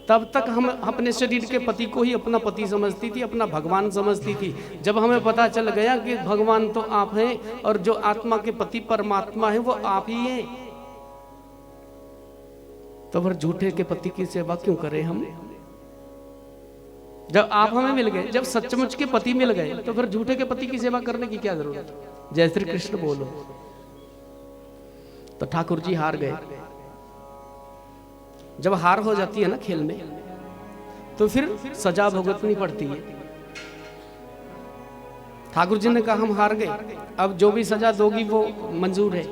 [SPEAKER 1] तब तक हम अपने शरीर के पति को ही अपना पति समझती थी, अपना भगवान समझती थी। जब हमें पता चल गया कि भगवान तो आप हैं और जो आत्मा के पति परमात्मा है वो आप ही हैं, तो फिर झूठे के पति की सेवा क्यों करें हम? जब आप हमें मिल गए, जब सचमुच के पति मिल गए, तो फिर झूठे के पति की सेवा करने की क्या जरूरत है? जय श्री कृष्ण बोलो। तो ठाकुर जी हार गए। जब हार हो जाती है ना खेल में, तो फिर सजा भुगतनी पड़ती है। ठाकुर जी ने कहा हम हार गए, अब जो भी सजा दोगी वो मंजूर है।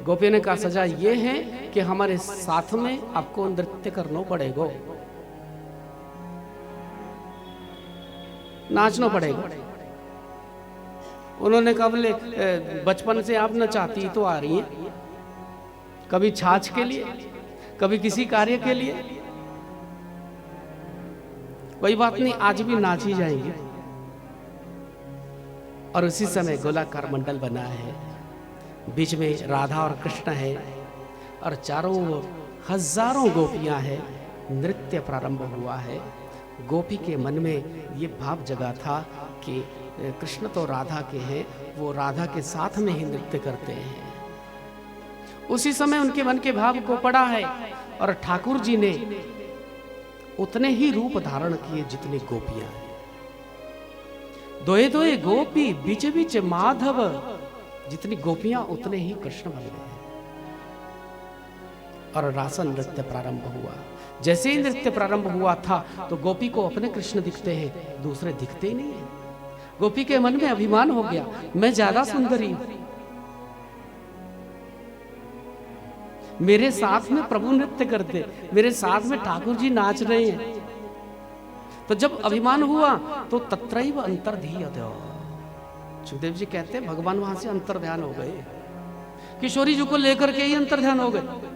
[SPEAKER 1] गोपी ने कहा सजा ये है कि हमारे साथ में आपको नृत्य करना पड़ेगा, नाचना पड़ेगा। उन्होंने कहा बोले बचपन से आप नचाती तो आ रही हैं, कभी छाछ के लिए, कभी किसी कार्य के लिए, कोई बात नहीं, आज भी नाच ही जाएंगे। और उसी समय गोलाकार मंडल बना है, बीच में राधा और कृष्ण है, और चारों ओर हजारों गोपियां हैं। नृत्य प्रारंभ हुआ है। गोपी के मन में ये भाव जगा था कि कृष्ण तो राधा के हैं, वो राधा के साथ में ही नृत्य करते हैं। उसी समय उनके मन के भाव को पड़ा है, और ठाकुर जी ने उतने ही रूप धारण किए जितने गोपियां हैं। दोए दोए गोपी बीच बीच माधव, जितनी गोपियां उतने ही कृष्ण बन गए। और रास नृत्य प्रारंभ हुआ। जैसे ही नृत्य प्रारंभ हुआ था तो गोपी को अपने कृष्ण दिखते हैं, दूसरे दिखते ही नहीं है। गोपी के मन में अभिमान हो गया, मैं ज्यादा सुंदरी हूं, मेरे साथ में प्रभु नृत्य करते, मेरे साथ में ठाकुर जी नाच रहे हैं। तो जब अभिमान हुआ तो तत्रैव अंतर्धीयते। सुखदेव जी कहते हैं भगवान वहां से अंतर ध्यान हो गए, किशोरी जी को लेकर के ही अंतर ध्यान हो गए।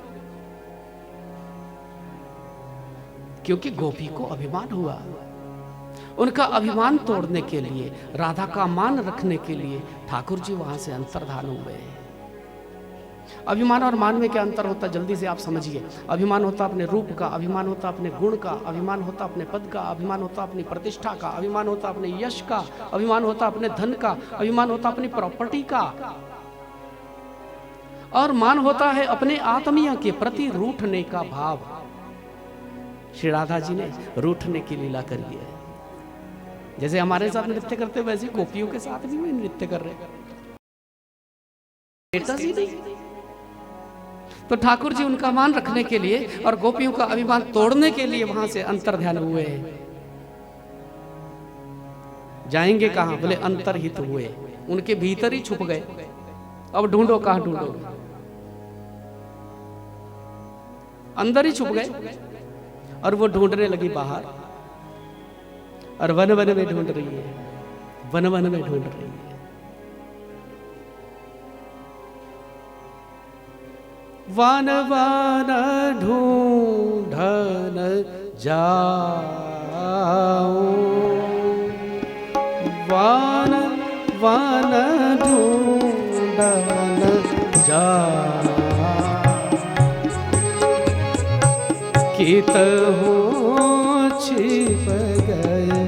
[SPEAKER 1] क्योंकि गोपी को अभिमान हुआ। उनका अभिमान तोड़ने के लिए, राधा का मान रखने के लिए ठाकुर जी वहां से अंतर्धान हुए। अभिमान और मान में क्या अंतर होता है, जल्दी से आप समझिए। अभिमान होता अपने रूप का, अभिमान होता अपने गुण का, अभिमान होता अपने पद का, अभिमान होता अपनी प्रतिष्ठा का, अभिमान होता अपने यश का, अभिमान होता अपने धन का, अभिमान होता अपनी प्रॉपर्टी का, और मान होता है अपने आत्मीय के प्रति रूठने का भाव। श्री राधा जी ने रूठने की लीला करी है। जैसे हमारे साथ नृत्य करते वैसे गोपियों के साथ भी वे नृत्य कर रहे हैं। तो ठाकुर जी उनका मान रखने के लिए और गोपियों का अभिमान तोड़ने के लिए वहां से अंतर्ध्यान हुए। जाएंगे कहां, बोले अंतर्हित हुए, उनके भीतर ही छुप गए। अब ढूंढो कहां ढूंढो, अंदर ही छुप गए। और वो ढूंढने लगी बाहर, और वन वन में ढूंढ रही है, वन वन में ढूंढ रही है। वन वन ढूंढन जाऊं, वन वन ढूंढन जाऊं, कितहु छिप गए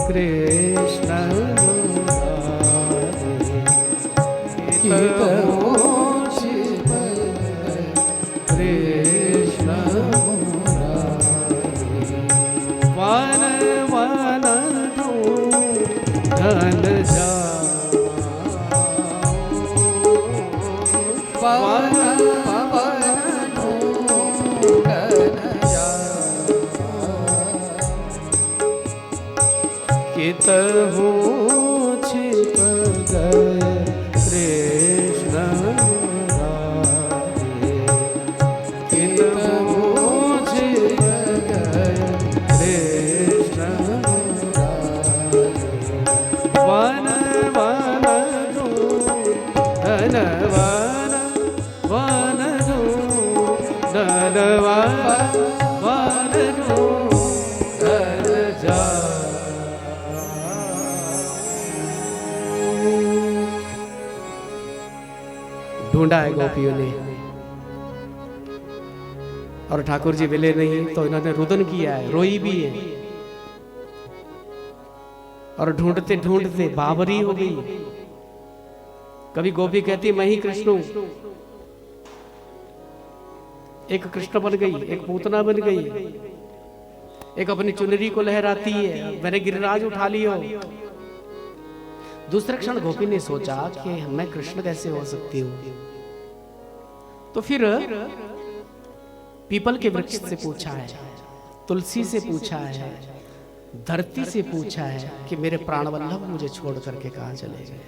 [SPEAKER 1] कृष्ण मुरारे, कितहु छिप गए कृष्ण मुरारे। वन वन ढूंढन जाऊं, वन कितहु छिप गए कृष्ण मुरारे, कितहु छिप गए कृष्ण मुरारे। वन वन ढूंढन, वन वन ढूंढन, वन ढूंढन जाऊं। ढूंढा है गोपियों ने, और ठाकुर जी मिले नहीं तो इन्होंने रुदन किया है, रोई भी है। और ढूंढते ढूंढते बाबरी हो गई। कभी गोपी कहती मैं ही कृष्ण हूं, एक कृष्ण बन गई, एक पूतना बन गई, एक अपनी चुनरी को लहराती है, मैंने गिरिराज उठा लियो। दूसरे क्षण गोपी ने सोचा कि मैं कृष्ण कैसे हो सकती हूं। तो फिर पीपल के वृक्ष से पूछा है, तुलसी से पूछा है, धरती से पूछा है कि मेरे प्राणवल्लभ मुझे छोड़ करके कहां चले गए।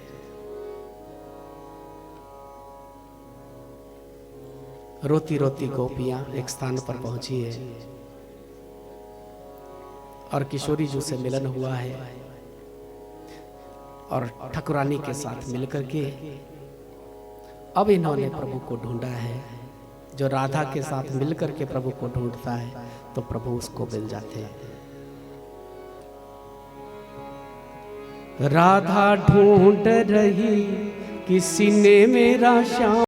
[SPEAKER 1] रोती रोती गोपियां एक स्थान पर पहुंची है और किशोरी जी से मिलन हुआ है, और ठकुरानी के साथ मिलकर के अब इन्होंने प्रभु को ढूंढा है। जो राधा के साथ मिलकर के प्रभु को ढूंढता है तो प्रभु उसको मिल जाते हैं। राधा ढूंढ रही किसी ने मेरा श्याम